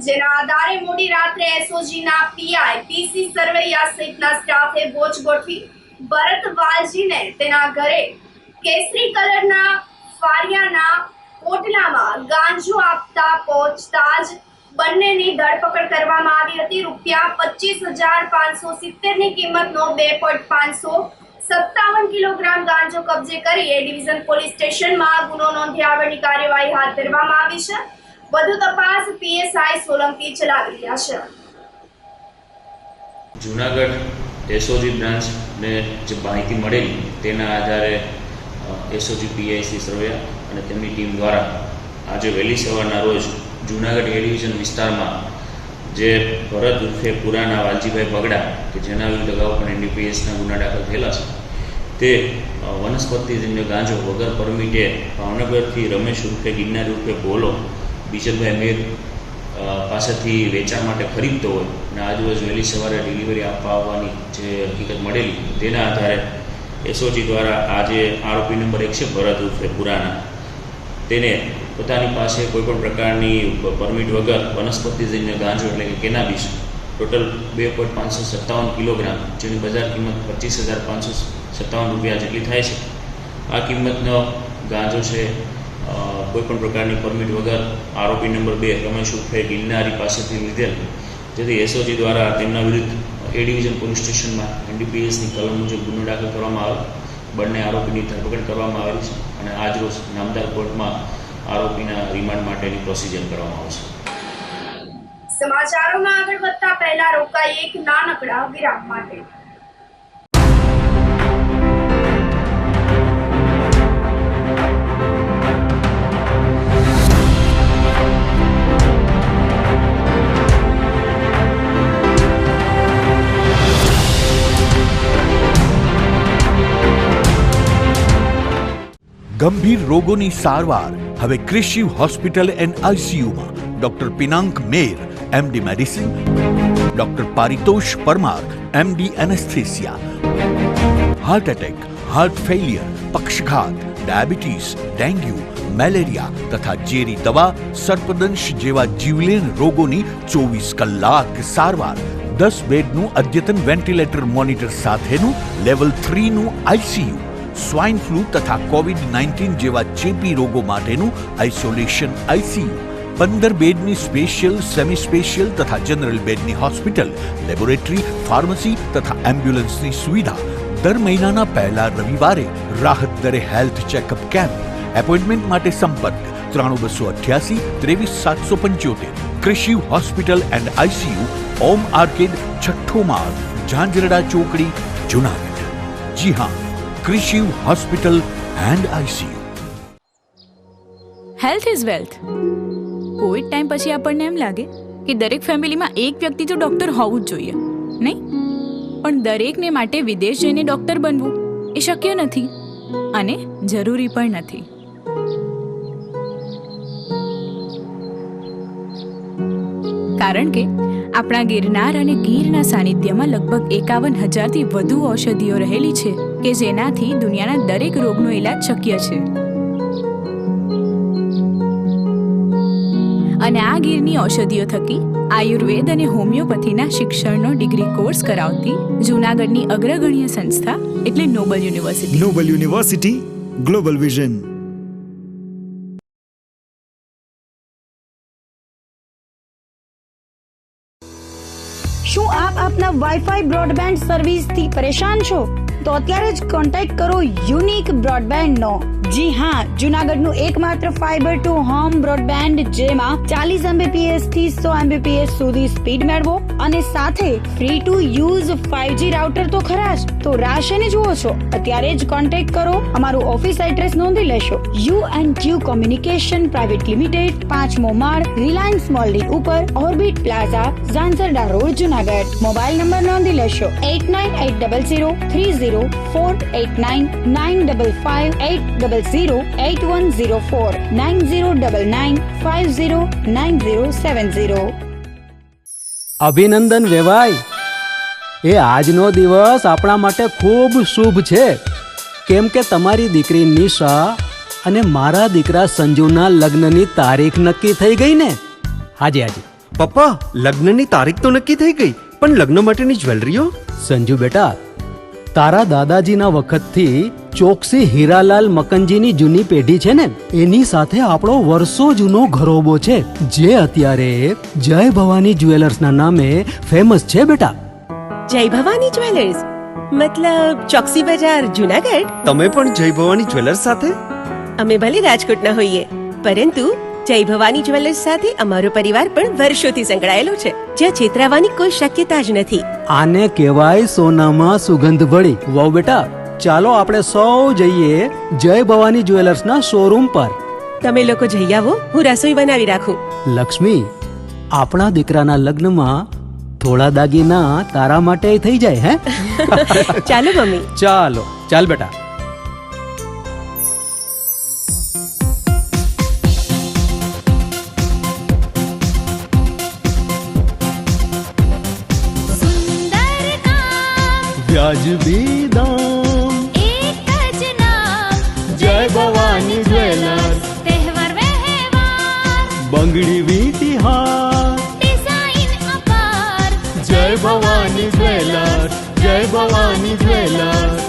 જેના આધારે મોડી રાત્રે એસઓજીના પીઆઈ પીસી સરવૈયા સહિતના સ્ટાફે વોચ ગોઠવી ભરત વાલજીને તેના ઘરે કેસરી કલરના ફારિયાના પોટલામાં ગાંજો આપતા પહોંચતા જ બંનેની ધરપકડ કરવામાં આવી હતી. ₹25,570ની કિંમતનો 2.557 કિલોગ્રામ ગાંજો કબજે કરી એ ડિવિઝન પોલીસ સ્ટેશનમાં ગુનો નોંધી આગળની કાર્યવાહી હાથ ધરવામાં આવી છે. વધુ તપાસ પીએસઆઈ સોલંકી ચલાવી રહ્યા છે. જૂનાગઢ એસઓજી બ્રાન્ચને જે માહિતી મળેલી તેના આધારે એસઓજી પીઆઈસી સરવૈયા અને તેમની ટીમ દ્વારા આજે વહેલી સવારના રોજ જૂનાગઢ એ ડિવિઝન વિસ્તારમાં જે ભરત ઉર્ફે પુરાના વાલજીભાઈ બગડા કે જેના વિરુદ્ધ અગાઉ પણ એનડીપીએસના ગુના દાખલ થયેલા છે તે વનસ્પતિજન્ય ગાંજો વગર પરમિટે ભાવનગરથી રમેશ ઉર્ફે ગિરનારી ઉર્ફે ભોલો બીજલભાઈ મેર પાસેથી વેચાણ માટે ખરીદતો હોય અને આજરોજ વહેલી સવારે ડિલિવરી આપવા આવવાની જે હકીકત મળેલી તેના આધારે એસઓજી દ્વારા આજે આરોપી નંબર 1 છે ભરત ઉર્ફે પુરાના, તેને પોતાની પાસે કોઈપણ પ્રકારની પરમિટ વગર વનસ્પતિજન્ય ગાંજો એટલે કે કેનાબીસ ટોટલ 2.557 કિલોગ્રામ, જેની બજાર કિંમત 25,557 રૂપિયા જેટલી થાય છે, આ કિંમતનો ગાંજો છે કોઈપણ પ્રકારની પરમિટ વગર આરોપી નંબર 2 રમેશ ઉર્ફે ગિરનારી પાસેથી લીધેલ, જેથી એસઓજી દ્વારા તેમના વિરુદ્ધ એ ડિવિઝન પોલીસ સ્ટેશનમાં એનડીપીએસની કલમ મુજબ ગુનો દાખલ કરવામાં આવે, બંને આરોપીની ધરપકડ કરવામાં આવેલી છે અને આજરોજ નામદાર કોર્ટમાં આરોપીના રિમાન્ડ માટેની પ્રોસિજર કરવામાં આવશે. સમાચારોમાં આગળ વધતા પહેલા રોકાઈ એક નાનકડા વિરામ માટે. ગંભીર રોગોની સારવાર હવે ક્રિશિવ હોસ્પિટલ એન્ડ આઈસીયુમાં doctor Pinank Mer MD medicine, doctor Paritosh Parmar MD anaesthesia, heart attack, heart failure, પક્ષઘાત, ડાયાબિટીસ, ડેન્ગ્યુ, મેલેરિયા તથા ઝેરી દવા, સર્પદંશ જેવા જીવલેણ રોગોની 24 કલાક સારવાર, 10 બેડનું અદ્યતન વેન્ટિલેટર મોનિટર સાથેનું લેવલ 3નું આઈસીયુ, સ્વાઇન ફ્લૂ તથા કોવિડ-19 જેવા ચેપી રોગો માટેનું આઇસોલેશન આઈસીયુ, 15 બેડની સ્પેશિયલ, સેમી સ્પેશિયલ તથા જનરલ બેડની હોસ્પિટલ, લેબોરેટરી, ફાર્મસી તથા એમ્બ્યુલન્સની સુવિધા, દર મહિનાના પહેલા રવિવારે રાહત દરે હેલ્થ ચેકઅપ કેમ્પ. એપોઇન્ટમેન્ટ માટે સંપર્ક 9288 23775. Krishiv hospital and ICU, Om arcade, છઠ્ઠો માળ, ઝાંઝરડા ચોકડી, જુનાગઢ. જી હા, Krishiv hospital and ICU. Health is wealth. Covid time પછી આપણને એમ લાગે કે દરેક ફેમિલીમાં એક વ્યક્તિ તો ડોક્ટર હોવું જ જોઈએ, નહીં? પણ દરેકને માટે વિદેશ જઈને ડોક્ટર બનવું એ શક્ય નથી અને જરૂરી પણ નથી. કારણ કે આપણા ગિરનાર અને ગીરના સાનિધ્યમાં લગભગ 51,000થી વધુ ઔષધિઓ રહેલી છે કે જેનાથી દુનિયાના દરેક રોગનો ઇલાજ શક્ય છે. અને આ ગીરની ઔષધિઓ થકી આયુર્વેદ અને હોમિયોપેથીના શિક્ષણનો ડિગ્રી કોર્સ કરાવતી જૂનાગઢની અગ્રગણ્ય સંસ્થા એટલે Noble University. Noble University, global vision. શું આપ આપના વાઈફાઈ બ્રોડબેન્ડ સર્વિસથી પરેશાન છો? તો અત્યારે જ કોન્ટેક્ટ કરો યુનિક બ્રોડબેન્ડ નો. જી હા, જૂનાગઢનું એકમાત્ર ફાઈબર ટુ હોમ બ્રોડબેન્ડ જેમાં 40 Mbps થી 100 Mbps સુધી સ્પીડ મેળવો અને સાથે free to use 5G router તો ખરા જ. તો રાહ શેને જુઓ છો? અત્યારે જ કોન્ટેક્ટ કરો. અમારું ઓફિસ એડ્રેસ નોંધી લેશો. U&Q કોમ્યુનિકેશન પ્રાઇવેટ લિમિટેડ, 5મો માળ, રિલાયન્સ મોલની ઉપર, orbit plaza, Zanzarda road, Junagadh. Mobile number નોંધી લેશો 8980030489 95585008104 9099509070. અભિનંદન વેવાઈ. એ આજનો દિવસ આપણા માટે ખૂબ શુભ છે, કેમ કે તમારી દીકરી નિશા અને મારા દીકરા સંજુના લગ્નની તારીખ નક્કી થઈ ગઈ ને. હાજી હાજી પપ્પા, લગ્નની તારીખ તો નક્કી થઈ ગઈ, પણ લગ્ન માટેની જ્વેલરીઓ? સંજુ બેટા, તારા દાદાજીના વખતથી ચોકસી હીરાલાલ મકનજીની જૂની પેઢી છે ને, એની સાથે આપણો વર્ષો જૂનો ઘરોબો છે, જે અત્યારે જય ભવાની જ્વેલર્સના નામે ફેમસ છે બેટા. જય ભવાની જ્વેલર્સ મતલબ ચોકસી બજાર, જુનાગઢ? તમે પણ જય ભવાની જ્વેલર્સ સાથે? અમે ભલે રાજકોટના હોઈએ, પરંતુ જય ભવાની જ્વેલર્સ સાથે અમારો પરિવાર પણ વર્ષોથી સંકળાયેલો છે, જ્યાં છેતરાવાની કોઈ શક્યતા જ નથી. આને કહેવાય સોનામાં સુગંધ ભળી. વાવ બેટા, ચાલો આપણે સૌ જઈએ જય ભવાની જ્વેલર્સના શોરૂમ પર. તમે લોકો જઈ આવો, હું રસોઈ બનાવી રાખું. લક્ષ્મી, આપણા દીકરાના લગ્નમાં થોડા દાગીના તારા માટે થઈ જાય. હે ચાલો મમ્મી. ચાલો ચાલ બેટા. વાજબી દામ, એક જ નામ, જય ભવાની જ્વેલર્સ, તહેવાર વ્યવહાર, બંગડી વીટી હાર, ડિઝાઇન અપાર, જય ભવાની જ્વેલર્સ, જય ભવાની જ્વેલર્સ.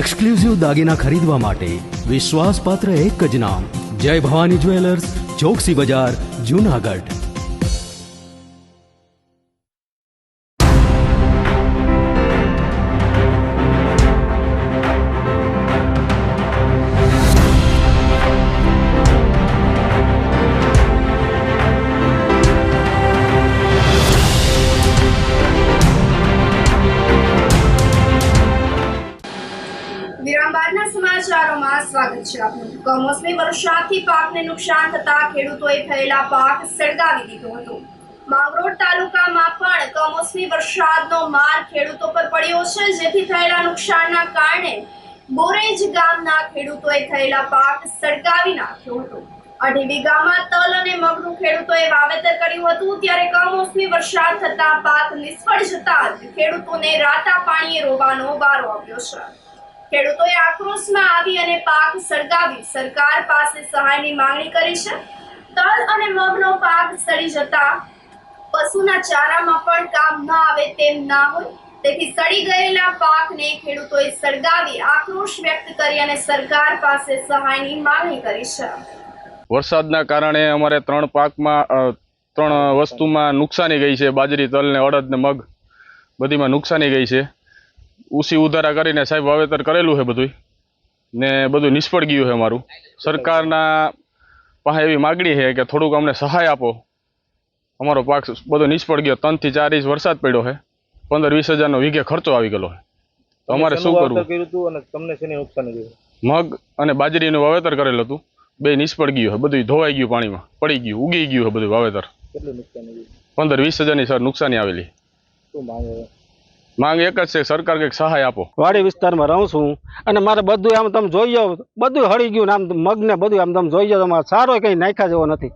એક્સક્લુઝિવ દાગીના ખરીદવા માટે વિશ્વાસપાત્ર એક જ નામ, જય ભવાની જ્વેલર્સ, ચોકસી બજાર, જુનાગઢ. વિરામ બાદના સમાચારોમાં સ્વાગત છે આપનું. કમોસમી વરસાદથી પાકને નુકસાન થતા ખેડૂતોએ થયેલા પાક સળગાવી દીધો હતો. માંગરોળ તાલુકામાં પણ કમોસમી વરસાદનો માર ખેડૂતો પર પડ્યો છે, જેથી થયેલા નુકસાનના કારણે બોરેજ ગામના ખેડૂતોએ થયેલા પાક સળગાવી નાખ્યો હતો. 2.5 વીઘામાં તલ અને મગનું ખેડૂતોએ વાવેતર કર્યું હતું, ત્યારે કમોસમી વરસાદ થતા પાક નિષ્ફળ જતા ખેડૂતોને રાતા પાણીએ રોવાનો વારો આવ્યો છે. ખેડૂતોએ આક્રોશમાં આવી અને પાક સળગાવી સરકાર પાસે સહાયની માંગણી કરી છે. તલ અને મગનો પાક સડી જતા પશુના ચારામાં પણ કામ ન આવે તેમ ના હોય, તેથી સડી ગયેલા પાકને ખેડૂતોએ સળગાવી આક્રોશ વ્યક્ત કરી અને સરકાર પાસે સહાયની માંગણી કરી છે. વરસાદના કારણે અમારે 3 પાકમાં 3 વસ્તુમાં નુકસાની ગઈ છે. બાજરી, તલ ને અડદ ને મગ બધીમાં નુકસાની ગઈ છે. ઉસી ઉધારા કરીને સાહેબ વાવેતર કરેલું છે બધું, ને બધું નિષ્ફળ ગયું છે અમારું. સરકારના પાસે એવી માગણી છે કે થોડુંક અમને સહાય આપો. અમારો પાક બધો નિષ્ફળ ગયો. 3 થી 4 ઇંચ વરસાદ પડ્યો છે. 15-20 હજારનો વીઘે ખર્ચો આવી ગયેલો છે. તો અમારે શું કરવું? મગ અને બાજરીનું વાવેતર કરેલું હતું, બે નિષ્ફળ ગયું છે. બધું ધોવાઈ ગયું, પાણીમાં પડી ગયું, ઉગી ગયું છે બધું વાવેતર. 15-20 હજારની સર નુકસાની આવેલી. માંગ એક જ છે, સરકાર કંઈક સહાય આપો. વાડી વિસ્તારમાં રહું છું અને મારે બધું આમ તમે જોઈ જાઓ, બધું હળી ગયું ને આમ મગ ને બધું આમ તમે જોઈ જાઓ, તમારે સારો કંઈ નાખ્યા જેવો નથી.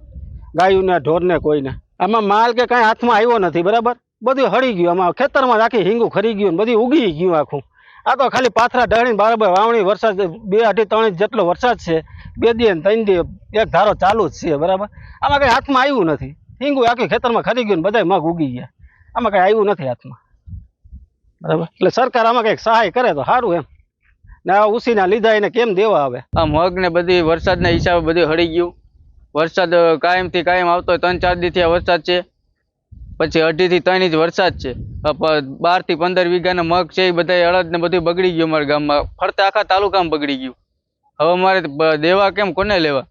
ગાયું ને ઢોર ને કોઈને આમાં માલ કે કાંઈ હાથમાં આવ્યો નથી. બરાબર, બધું હળી ગયું. આમાં ખેતરમાં આખી હિંગું ખરી ગયું ને બધું ઉગી ગયું આખું. આ તો ખાલી પાથરા ઢળીને બરાબર વાવણી વરસાદ 2-2.5-3 ઇંચ જેટલો વરસાદ છે. 2 દી ને 3 દી એક ધારો ચાલુ જ છે. બરાબર, આમાં કંઈ હાથમાં આવ્યું નથી. હિંગું આખી ખેતરમાં ખરી ગયું ને બધા મગ ઉગી ગયા. આમાં કંઈ આવ્યું નથી હાથમાં. બરાબર, એટલે સરકાર આમાં કંઈક સહાય કરે તો સારું એમ. ને આ ઉસીના લીધા એને કેમ દેવા આવે? આ મગ ને બધી વરસાદના હિસાબે બધું હળી ગયું. વરસાદ કાયમથી કાયમ આવતો હોય. 3-4 દીથી આ વરસાદ છે, પછી 2.5 થી 3 ઇંચ વરસાદ છે. 12 થી 15 વીઘાના મગ છે એ બધા અડદ ને બધું બગડી ગયું. અમારા ગામમાં ફરતા આખા તાલુકામાં બગડી ગયું. હવે અમારે દેવા કેમ, કોને લેવા?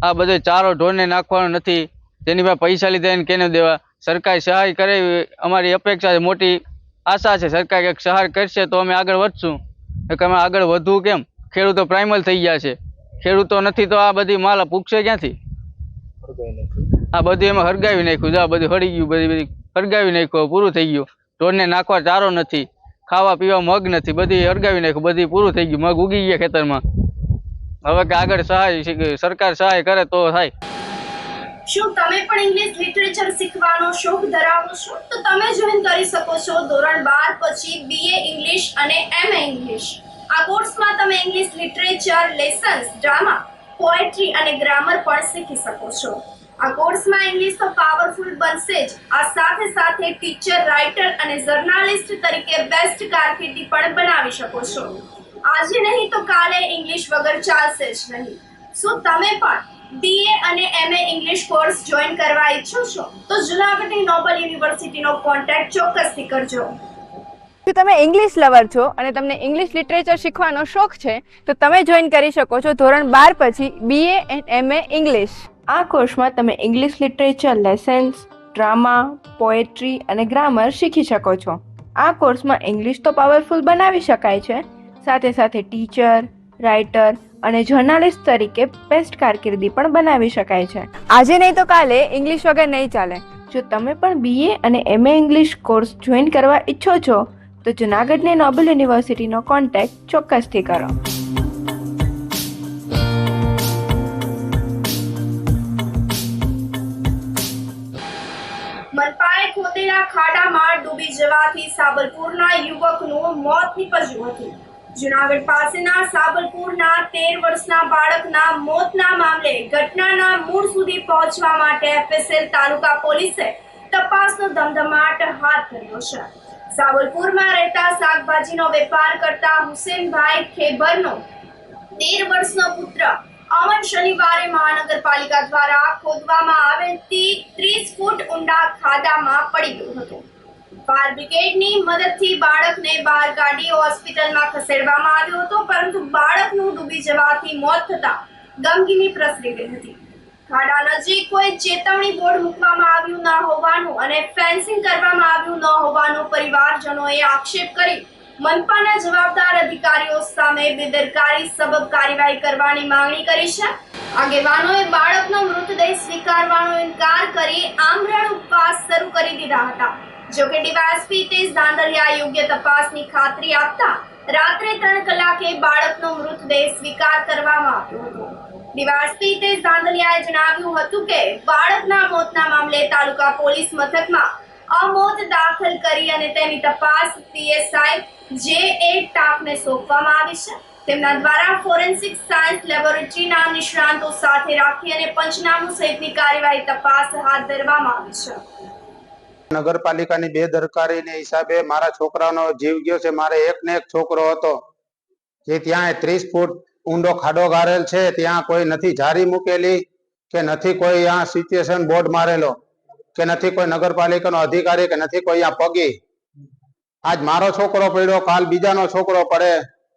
આ બધો ચારો ઢોરને નાખવાનો નથી, તેની પાસે પૈસા લીધા એને કેને દેવા? સરકાર સહાય કરે અમારી અપેક્ષા છે, મોટી આશા છે. સરકાર કંઈક સહાય કરશે તો અમે આગળ વધશું. અમે આગળ વધવું કેમ? ખેડૂતો પ્રાઇમલ થઈ ગયા છે. ખેડૂતો નથી તો આ બધી માલ પૂગશે ક્યાંથી? આ બધું એમાં હરગાવી નાખ્યું. આ બધું હળી ગયું, બધી હરગાવી નાખ્યું, પૂરું થઈ ગયું. ઢોરને નાખવા ચારો નથી, ખાવા પીવા મગ નથી, બધી હરગાવી નાખ્યું, બધી પૂરું થઈ ગયું. મગ ઉગી ગયા ખેતરમાં. હવે કે આગળ સહાય, સરકાર સહાય કરે તો થાય. શું તમે પણ ઇંગ્લિશ લિટરેચર શીખવાનો શોખ ધરાવો છો? તો તમે જોઈન કરી શકો છો ધોરણ 12 પછી BA ઇંગ્લિશ અને MA ઇંગ્લિશ. આ કોર્સમાં તમે English literature, lessons, drama, poetry અને ગ્રામર પણ શીખી શકો છો. આ કોર્સમાં ઇંગ્લિશ તો પાવરફુલ બનશે જ, આ સાથે સાથે ટીચર, રાઇટર અને જર્નાલિસ્ટ તરીકે બેસ્ટ કારકિર્દી પણ બનાવી શકો છો. આજે નહીં તો કાલે ઇંગ્લિશ વગર ચાલશે જ નહીં. શું તમે પણ BA અને MA ઇંગ્લિશ કોર્સ જોઈન કરવા ઈચ્છો છો? તો જૂનાગઢની નોબલ યુનિવર્સિટીનો કોન્ટેક્ટ ચોક્કસથી કરજો. જો તમે ઇંગ્લિશ લવર છો અને તમને ઇંગ્લિશ લિટરેચર શીખવાનો શોખ છે તો તમે જોઈન કરી શકો છો ધોરણ 12 પછી BA and MA ઇંગ્લિશ. આ કોર્સમાં તમે English literature, lessons, drama, poetry અને ગ્રામર શીખી શકો છો. આ કોર્સમાં ઇંગ્લિશ તો પાવરફુલ બનાવી શકાય છે, સાથે સાથે ટીચર, રાઇટર અને જર્નાલિસ્ટ તરીકે બેસ્ટ કારકિર્દી પણ બનાવી શકાય છે. આજે નહીં તો કાલે ઇંગ્લિશ વગર નહીં ચાલે. જો તમે પણ BA અને MA ઇંગ્લિશ કોર્સ જોઈન કરવા ઈચ્છો છો તો જૂનાગઢની નોબલ યુનિવર્સિટીનો કોન્ટેક્ટ ચોક્કસથી કરો. મનપાએ ખોદેલા ખાડામાં ડૂબી જવાથી સાબલપુરના યુવકનું મોત નીપજ્યું હતું. જુનાગઢ પાસેના સાબલપુરના 13 વર્ષના બાળકના મોતના મામલે ઘટનાના મૂળ સુધી પહોંચવા માટે FSL તાલુકા પોલીસે તપાસનો ધમધમાટ હાથ ધર્યો છે. સાબલપુરમાં રહેતા શાકભાજીનો વેપાર કરતા હુસેનભાઈ ખેબરનો 13 વર્ષનો પુત્ર અમન શનિવારે મહાનગરપાલિકા દ્વારા ખોદવામાં આવેલ 30 ફૂટ ઊંડા ખાડામાં પડી ગયો હતો. ફાયર બ્રિગેડની મદદથી બાળકને બહાર કાઢી હોસ્પિટલમાં ખસેડવામાં આવ્યો હતો, પરંતુ બાળકનું ડૂબી જવાથી મોત થતા ગમગીની પ્રસરી ગઈ હતી. ખાડા નજીક કોઈ ચેતવણી બોર્ડ મૂકવામાં આવ્યું ન હોવાનું અને ફેન્સિંગ કરવામાં આવ્યું ન હોવાનું પરિવારજનોએ આક્ષેપ કરી મનપાના જવાબદાર અધિકારીઓ સામે બેદરકારી સબબ કાર્યવાહી કરવાની માંગણી કરી છે. આગેવાનોએ બાળકનો મૃતદેહ સ્વીકારવાનો ઇનકાર કરી આમરણ ઉપવાસ શરૂ કરી દીધા હતા. જોકે ડીવાયએસપી તેજ ધાંધલિયા યોગ્ય તપાસની ખાતરી આપતા રાત્રે 3 કલાકે બાળકનો મૃતદેહ સ્વીકાર કરવામાં આવ્યો હતો. ડીવાયએસપી તેજ ધાંધલિયાએ જણાવ્યું હતું કે બાળકના મોતના મામલે તાલુકા પોલીસ મથકમાં અમોત દાખલ કરી અને તેની તપાસ PSI JA ટાપને સોંપવામાં આવી છે. તેમના દ્વારા ફોરેન્સિક સાયન્સ લેબોરેટરીના નિષ્ણાંતો સાથે રાખી અને પંચનામું સહિતની કાર્યવાહી તપાસ હાથ ધરવામાં આવી છે. નગરપાલિકાની બેદરકારીને હિસાબે મારા છોકરાનો જીવ ગયો છે. મારે એક ને એક છોકરો હતો જે ત્યાં 30 ફૂટ ઊંડો ખાડો ગારેલ છે. ત્યાં કોઈ નથી જારી મૂકેલી કે નથી કોઈ અહીંયા સિચ્યુએશન બોર્ડ મારેલો કે નથી કોઈ નગરપાલિકાનો અધિકારી કે નથી કોઈ અહીંયા પગી. આજ મારો છોકરો પડ્યો, કાલ બીજાનો છોકરો પડે.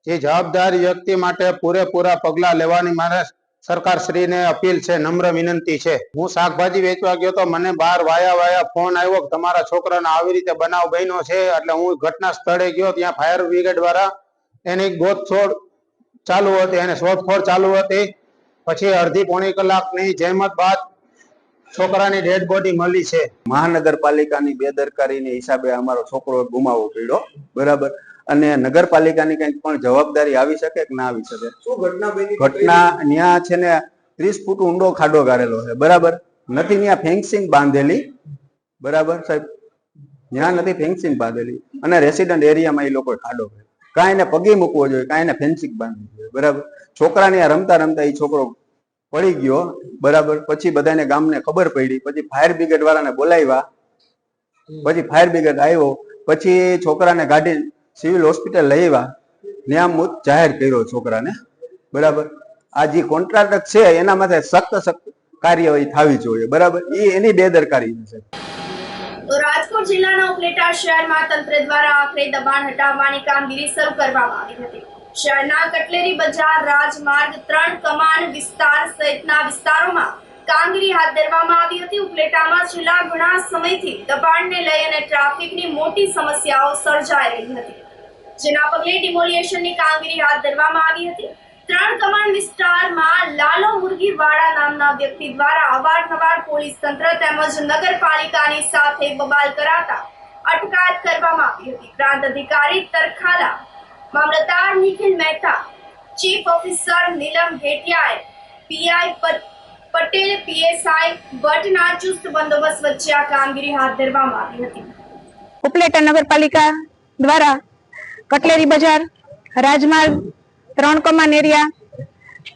જે જવાબદાર વ્યક્તિ માટે પૂરેપૂરા પગલા લેવાની મારે સરકારશ્રીને અપીલ છે, નમ્ર વિનંતી છે. હું શાકભાજી વેચવા ગયો તો મને બહાર વાયા ફોન આવ્યો કે તમારા છોકરાને આવી રીતે બનાવ બન્યો છે. એટલે હું ઘટના સ્થળે ગયો. ત્યાં ફાયર બ્રિગેડ વાળા એની ગોતછોડ ચાલુ હતી, એને શોધખોળ ચાલુ હતી. પછી અડધી પોણી કલાકની જહેમત બાદ છોકરાની ડેડ બોડી મળી છે. મહાનગરપાલિકાની બેદરકારીને હિસાબે અમારો છોકરો ગુમાવવો પડ્યો, બરાબર. અને નગરપાલિકાની કંઈક પણ જવાબદારી આવી શકે કે ના આવી શકે? શું ઘટના બની? ઘટના ત્યાં છે ને 30 ફૂટ ઊંડો ખાડો ગારેલો છે, બરાબર. નથી ત્યાં ફેન્સિંગ બાંધેલી, બરાબર સાહેબ, ત્યાં નથી ફેન્સિંગ બાંધેલી અને રેસિડન્ટ એરિયામાં એ લોકો ખાડો કર્યો. કાંઈ એને પગી મૂકવો જોઈએ, કાંઈ એને ફેન્સિંગ બાંધવી જોઈએ, બરાબર. છોકરાને રમતા રમતા એ છોકરો પડી ગયો, બરાબર. પછી બધાને ગામને ખબર પડી, પછી ફાયર બ્રિગેડ વાળાને બોલાવ્યા, પછી ફાયર બ્રિગેડ આવ્યો, પછી છોકરાને ગાડી સિવિલ હોસ્પિટલ લઈ આવ્યા, ત્યાં જાહેર કર્યો છોકરાને, બરાબર. આ જે કોન્ટ્રાક્ટર છે એના માટે સખ્ત કાર્યવાહી થવી જોઈએ, બરાબર. એ એની બેદરકારી છે. તો રાજકોટ જિલ્લાના ઉપલેટા શહેરમાં તંત્ર દ્વારા આખરે દબાણ હટાવવાની કામગીરી શરૂ કરવામાં આવી હતી. શહેરના કટલેરી બજાર, રાજમાર્ગ 3 કમાન વિસ્તાર સહિતના વિસ્તારોમાં કામગીરી હાથ ધરવામાં આવી હતી. ઉપલેટામાં છેલ્લા ઘણા સમયથી દબાણને લઈ અને ટ્રાફિકની મોટી સમસ્યાઓ સર્જાઈ રહી હતી, જેના પગલે ડિમોલિએશનની કામગીરી હાથ ધરવામાં આવી હતી. 3 કમાન વિસ્તારમાં લાલો મુરગીવાળા નામના વ્યક્તિ દ્વારા અવારનવાર પોલીસ તંત્ર તેમજ નગરપાલિકાની સાથે બબાલ કરાતા અટકાયત કરવામાં આવી હતી. પ્રાંત અધિકારી તરખાલા, મામલતદાર નિખિલ મહેતા, ચીફ ઓફિસર નીલમ ઘેટિયાએ, PI પટેલ, PSI ભટ્ટના ચુસ્ત બંદોબસ્ત વચ્ચે આ કામગીરી હાથ ધરવામાં આવી હતી. ઉપલેટા નગરપાલિકા દ્વારા કટલેરી બજાર, રાજમાર્ગ, 3 કમાન એરિયા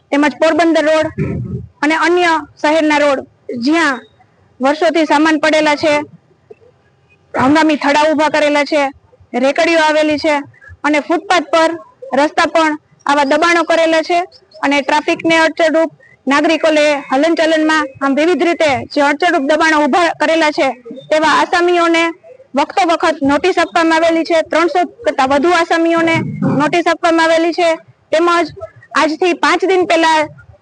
તેમજ પોરબંદર રોડ અને અન્ય શહેરના રોડ જ્યાં વર્ષોથી સામાન પડેલા છે, હંગામી થડા ઉભા કરેલા છે, રેકડીઓ આવેલી છે અને ફૂટપાથ પર રસ્તા પણ આવા દબાણો કરેલા છે અને ટ્રાફિકને અડચણરૂપ, નાગરિકોને હલનચલનમાં આમ વિવિધ રીતે જે અડચણરૂપ દબાણો ઉભા કરેલા છે તેવા આસામીઓને વખતો વખત નોટિસ આપવામાં આવેલી છે. 300 કરતા વધુ આસામીઓને નોટિસ આપવામાં આવેલી છે. તેમજ આજથી 5 દિન પહેલા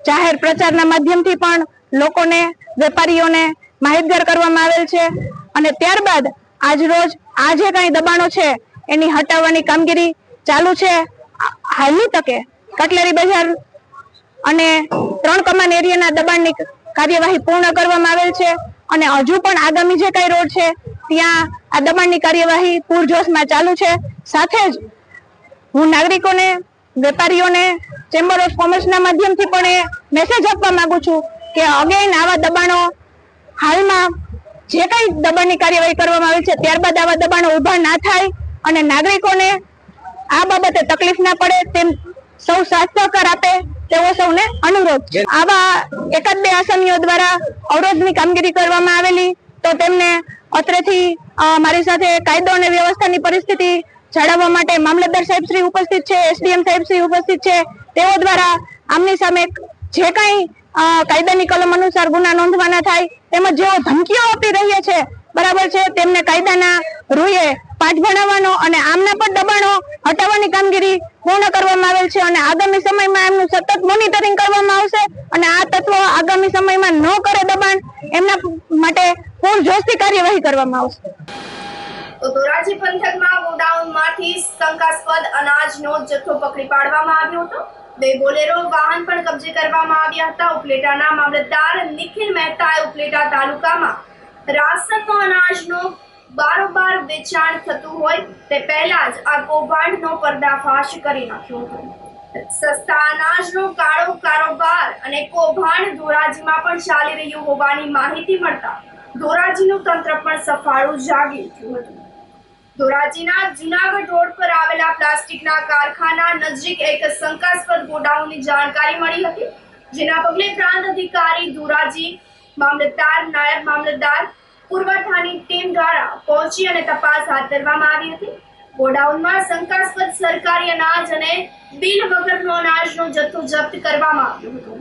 જાહેર પ્રચારના માધ્યમથી પણ લોકોને, વેપારીઓને માહિતગાર કરવામાં આવેલ છે અને ત્યારબાદ આજ રોજ આ જે કાંઈ દબાણો છે એની હટાવવાની કામગીરી ચાલુ છે. હાલની તકે કટલેરી બજાર અને 3 કમાન એરિયાના દબાણની કાર્યવાહી પૂર્ણ કરવામાં આવેલ છે અને હજુ પણ આગામી જે કઈ રોડ છે ત્યાં આ દબાણની કાર્યવાહી પૂરજોશમાં ચાલુ છે. સાથે જ હું નાગરિકોને, વેપારીઓને, ચેમ્બર ઓફ કોમર્સના માધ્યમથી પણ એ મેસેજ આપવા માંગુ છું કે અગેન આવા દબાણો હાલમાં જે કઈ દબાણની કાર્યવાહી કરવામાં આવી છે ત્યારબાદ આવા દબાણો ઉભા ના થાય અને નાગરિકોને આ બાબતે તકલીફ ના પડે તેમ સૌ સાથ સહકાર આપે તેવો સૌને અનુરોધ છે. આવા એકાદ બે આસામીઓ દ્વારા અવરોધની કામગીરી કરવામાં આવેલી તો તેમને અત્રેથી મારી સાથે કાયદો અને વ્યવસ્થાની પરિસ્થિતિ જાળવવા માટે મામલતદાર સાહેબ શ્રી ઉપસ્થિત છે, એસડીએમ સાહેબ શ્રી ઉપસ્થિત છે. તેઓ દ્વારા આમની સામે જે કઈ કાયદાની કલમ અનુસાર ગુના નોંધવાના થાય તેમજ જેઓ ધમકીઓ આપી રહ્યા છે બરાબર છે તેમને કાયદાના રૂએ પાઠ ભણાવવાનો અને આમના પર દબાણો હટાવવાની કામગીરી પૂર્ણ કરવામાં આવેલ છે અને આગામી સમયમાં એમનું સતત મોનિટરિંગ કરવામાં આવશે અને આ તત્વો આગામી સમયમાં ન કરે દબાણ એમના માટે પૂરજોશથી કાર્યવાહી કરવામાં આવશે. તો ધોરાજી પંથકમાં ગોડાઉનમાંથી શંકાસ્પદ અનાજનો જથ્થો પકડી પાડવામાં આવ્યો હતો. 2 બોલેરો વાહન પણ કબજે કરવામાં આવ્યા હતા. ઉપલેટાના મામલતદાર નિખિલ મહેતાએ ઉપલેટા તાલુકામાં રાશનનો અનાજનો બારોબાર વેચાણ થતું હોય તે પહેલા જ આ કૌભાંડનો પર્દાફાશ કરી નાખ્યો હતો. સસ્તા અનાજનો કાળો કારોબાર અને કૌભાંડ ધોરાજીમાં પણ ચાલી રહ્યું હોવાની માહિતી મળતા ધોરાજીનું તંત્ર પણ સફાળું જાગી ઉઠ્યું હતું. ધોરાજીના જુનાગઢ રોડ પર આવેલા પ્લાસ્ટિકના કારખાના નજીક એક શંકાસ્પદ ગોડાઉનની જાણકારી મળી હતી, જેના પગલે પ્રાંત અધિકારી ધોરાજી, મામલતદાર, નાયબ મામલતદાર, પુરવઠાની ટીમ દ્વારા પહોંચી અને તપાસ હાથ ધરવામાં આવી હતી. ગોડાઉનમાં શંકાસ્પદ સરકારી અનાજ અને બિલ વગરનો અનાજનો જથ્થો જપ્ત કરવામાં આવ્યો હતો.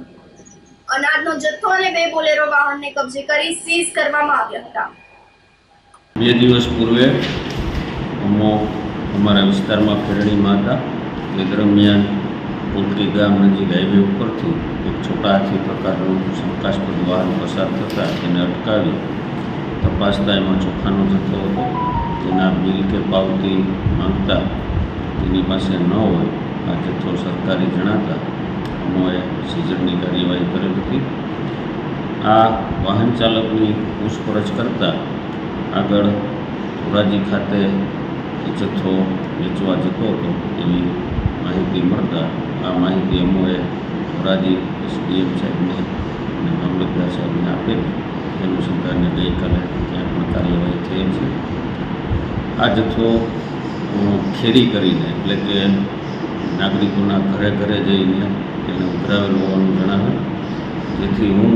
અનાજનો જથ્થો અને 2 બોલેરો વાહનને કબજે કરી સીઝ કરવામાં આવ્યા હતા. 2 દિવસ પૂર્વે અમારા વિસ્તારમાં ફેરણીમાં હતા. તે દરમિયાન પોટરી ગામ નજીક હાઈવે ઉપરથી એક છોટા હાથી પ્રકારનું શંકાસ્પદ વાહન પસાર થતાં તેને અટકાવી તપાસતા એમાં ચોખાનો જથ્થો હતો. તેના બિલ કે પાવતી માંગતા તેની પાસે ન હોય આ જથ્થો સરકારી જણાતા અમોએ સીઝરની કાર્યવાહી કરેલ હતી. આ વાહન ચાલકની પૂછપરછ કરતાં આગળ ધોરાજી ખાતે જથ્થો વેચવા જતો હતો એવી માહિતી મળતા આ માહિતી અમોએ ધોરાજી એસડીએમ સાહેબને અને મામલતદાર સાહેબને આપેલી. અનુસંધાને ગઈકાલે ત્યાં પણ કાર્યવાહી થયેલ છે. આ જથ્થો ખેરી કરીને એટલે કે નાગરિકોના ઘરે ઘરે જઈને તેને ઉઘરાવેલ હોવાનું જણાવે. જેથી હું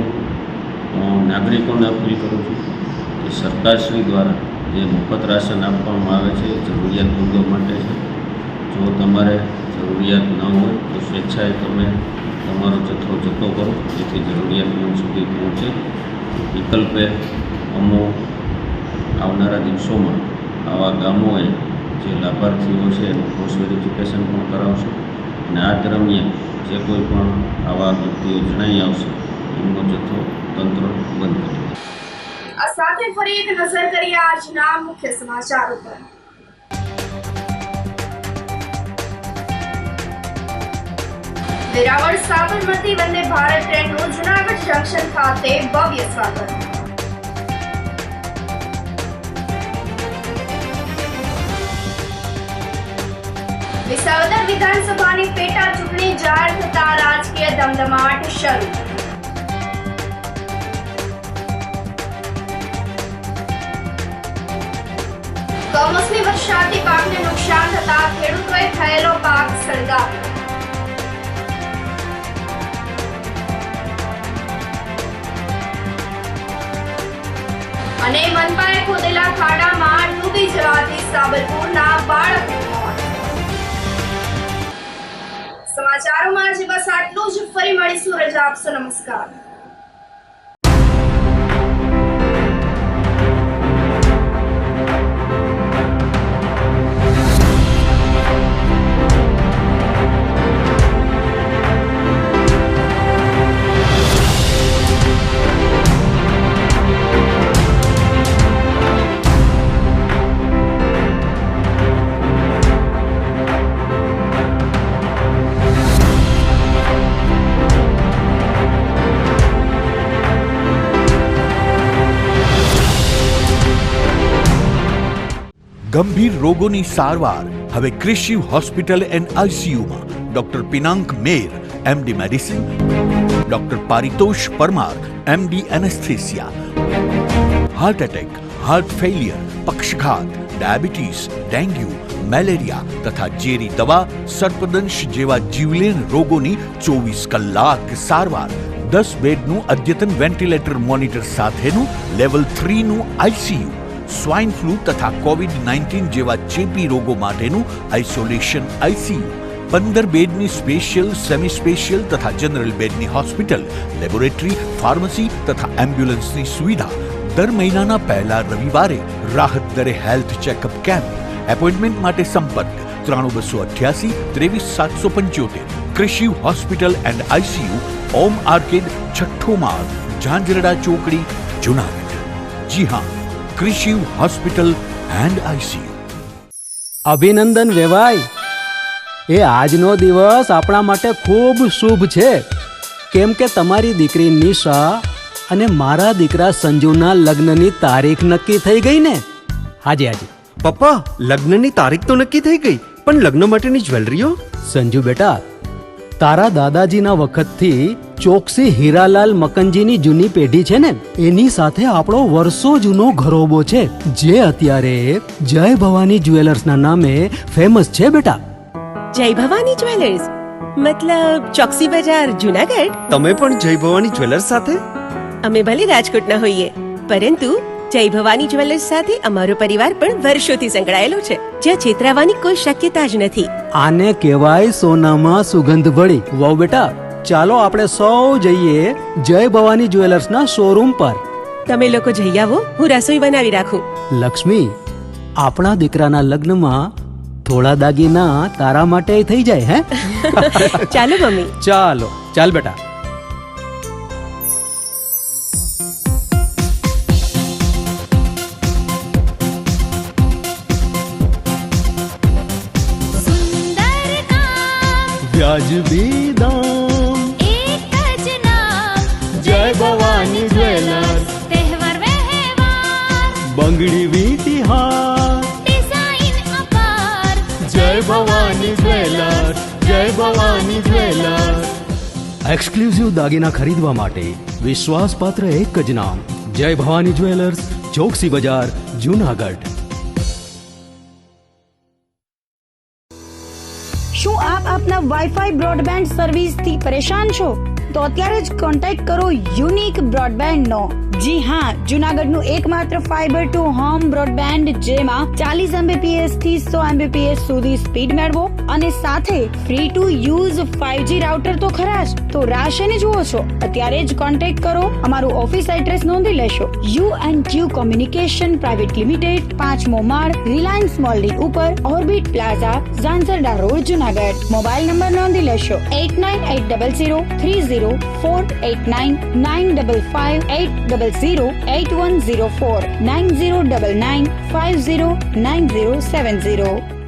નાગરિકોને અપીલ કરું છું કે સરકારશ્રી દ્વારા જે મફત રાશન આપવામાં આવે છે જરૂરિયાતમંદો માટે છે. જો તમારે જરૂરિયાત ન હોય તો સ્વેચ્છાએ તમે તમારો જથ્થો જતો કરો જેથી જરૂરિયાતમંદ સુધી પહોંચે. વિકલ્પે આવનારા દિવસોમાં આવા ગામોએ જે લાભાર્થીઓ છે એનું ક્રોસ વેરિફિકેશન પણ કરાવશે અને આ દરમિયાન જે કોઈ પણ આવા વ્યક્તિઓ જણાઈ આવશે એમનો જથ્થો તંત્ર બંધ કરશે. આ સાથે ફરી એક નજર કરીએ આજના મુખ્ય સમાચારો પર. વેરાવળ સાબરમતી વંદે ભારત ટ્રેનનું જુનાગઢ જંકશન ખાતે ભવ્ય સ્વાગત. વિસાવદર વિધાનસભાની પેટા ચૂંટણી જાહેર થતા રાજકીય ધમધમાટ શરૂ. કમોસમી વરસાદથી પાકને નુકસાન થતા ખેડૂતોએ થયેલો પાક સળગાવ્યો. અને મનપાએ ખોદેલા ખાડામાં ડૂબી જવાથી સાબરપુરના બાળકનું મોત. સમાચારોમાં આજે બસ આટલું જ. ફરી મળીશું. રજા આપશો. નમસ્કાર. ગંભીર રોગોની સારવાર હવે કૃષિ હોસ્પિટલ એન્ડ આઈસીયુમાં doctor Pinank Mer MD medicine, doctor Paritosh Parmar MD anaesthesia. Heart attack, heart failure, પક્ષઘાત, ડાયાબિટીસ, ડેન્ગ્યુ, મેલેરિયા તથા ઝેરી દવા, સર્પદંશ જેવા જીવલેણ રોગોની 24 કલાક સારવાર, 10 બેડનું અદ્યતન વેન્ટિલેટર મોનિટર સાથેનું લેવલ 3નું આઈસીયુ, સ્વાઇન ફ્લૂ તથા કોવિડ-19 જેવા ચેપી રોગો માટેનું આઇસોલેશન આઈસીયુ, 15 બેડની સ્પેશિયલ, સેમી સ્પેશિયલ તથા જનરલ બેડની હોસ્પિટલ, લેબોરેટરી, ફાર્મસી તથા એમ્બ્યુલન્સની સુવિધા, દર મહિનાના પહેલા રવિવારે રાહત દરે હેલ્થ ચેકઅપ કેમ્પ. એપોઇન્ટમેન્ટ માટે સંપર્ક 9288 23775. કૃષિ hospital and ICU, Om arcade, છઠ્ઠો માળ, ઝાંઝરડા ચોકડી, જુનાગઢ. જી હા, કૃષિ હોસ્પિટલ એન્ડ આઈસીયુ. અભિનંદન વેવાય. એ આજનો દિવસ આપણા માટે ખૂબ શુભ છે, કેમ કે તમારી દીકરી નિશા અને મારા દીકરા સંજુના લગ્નની તારીખ નક્કી થઈ ગઈ ને. હાજી હાજી પપ્પા, લગ્નની તારીખ તો નક્કી થઈ ગઈ, પણ લગ્ન માટેની જ્વેલરીઓ? સંજુ બેટા, તારા દાદાજીના વખતથી ચોકસી હીરાલાલ મકનજીની જૂની પેઢી છે ને, એની સાથે આપણો વર્ષો જૂનો ઘરોબો છે, જે અત્યારે જય ભવાની જ્વેલર્સના નામે ફેમસ છે બેટા. જય ભવાની જ્વેલર્સ મતલબ ચોકસી બજાર, જુનાગઢ? તમે પણ જય ભવાની જ્વેલર્સ સાથે? અમે ભલે રાજકોટના હોઈએ, પરંતુ જય ભવાની જ્વેલર્સ સાથે અમારો પરિવાર પણ વર્ષોથી સંકળાયેલો છે, જ્યાં છેતરાવાની કોઈ શક્યતા જ નથી. આને કહેવાય સોનામાં સુગંધ ભળી. વાવ બેટા, ચાલો આપણે સૌ જઈએ જય ભવાની જ્વેલર્સના શોરૂમ પર. તમે લોકો જઈ આવો, હું રસોઈ બનાવી રાખું. લક્ષ્મી, આપણા દીકરાના લગ્નમાં થોડા દાગીના તારા માટે થઈ જાય. હે ચાલો મમ્મી. ચાલો ચાલ બેટા. વ્યાજબી દામ, એક જ નામ, જય ભવાની જ્વેલર્સ. તહેવાર વ્યવહાર, બંગડી વીંટી હાર, ડિઝાઇન અપાર, જય ભવાની જ્વેલર્સ, જય ભવાની જ્વેલર્સ. એક્સક્લુઝિવ દાગીના ખરીદવા માટે વિશ્વાસપાત્ર એક જ નામ, જય ભવાની જ્વેલર્સ, ચોકસી બજાર, જુનાગઢ. શું આપ આપના વાઈફાઈ બ્રોડબેન્ડ સર્વિસથી પરેશાન છો? તો અત્યારે જ કોન્ટેક્ટ કરો યુનિક બ્રોડબેન્ડ નો. જી હા, જુનાગઢનું એકમાત્ર ફાઈબર ટુ હોમ બ્રોડબેન્ડ, જેમાં 40 Mbps થી 100 Mbps સુધી સ્પીડ મેળવો અને સાથે free to use 5G router તો ખરા જ. તો રાહ શેની જુઓ છો? અત્યારે જ કોન્ટેક્ટ કરો. અમારું ઓફિસ એડ્રેસ નોંધી લેશો. U&Q કોમ્યુનિકેશન પ્રાઇવેટ લિમિટેડ, 5મો માળ, રિલાયન્સ મોલની ઉપર, orbit plaza, Zanzarda road, Junagadh. Mobile number નોંધી લેશો 8980030489 9558008104 9099509070.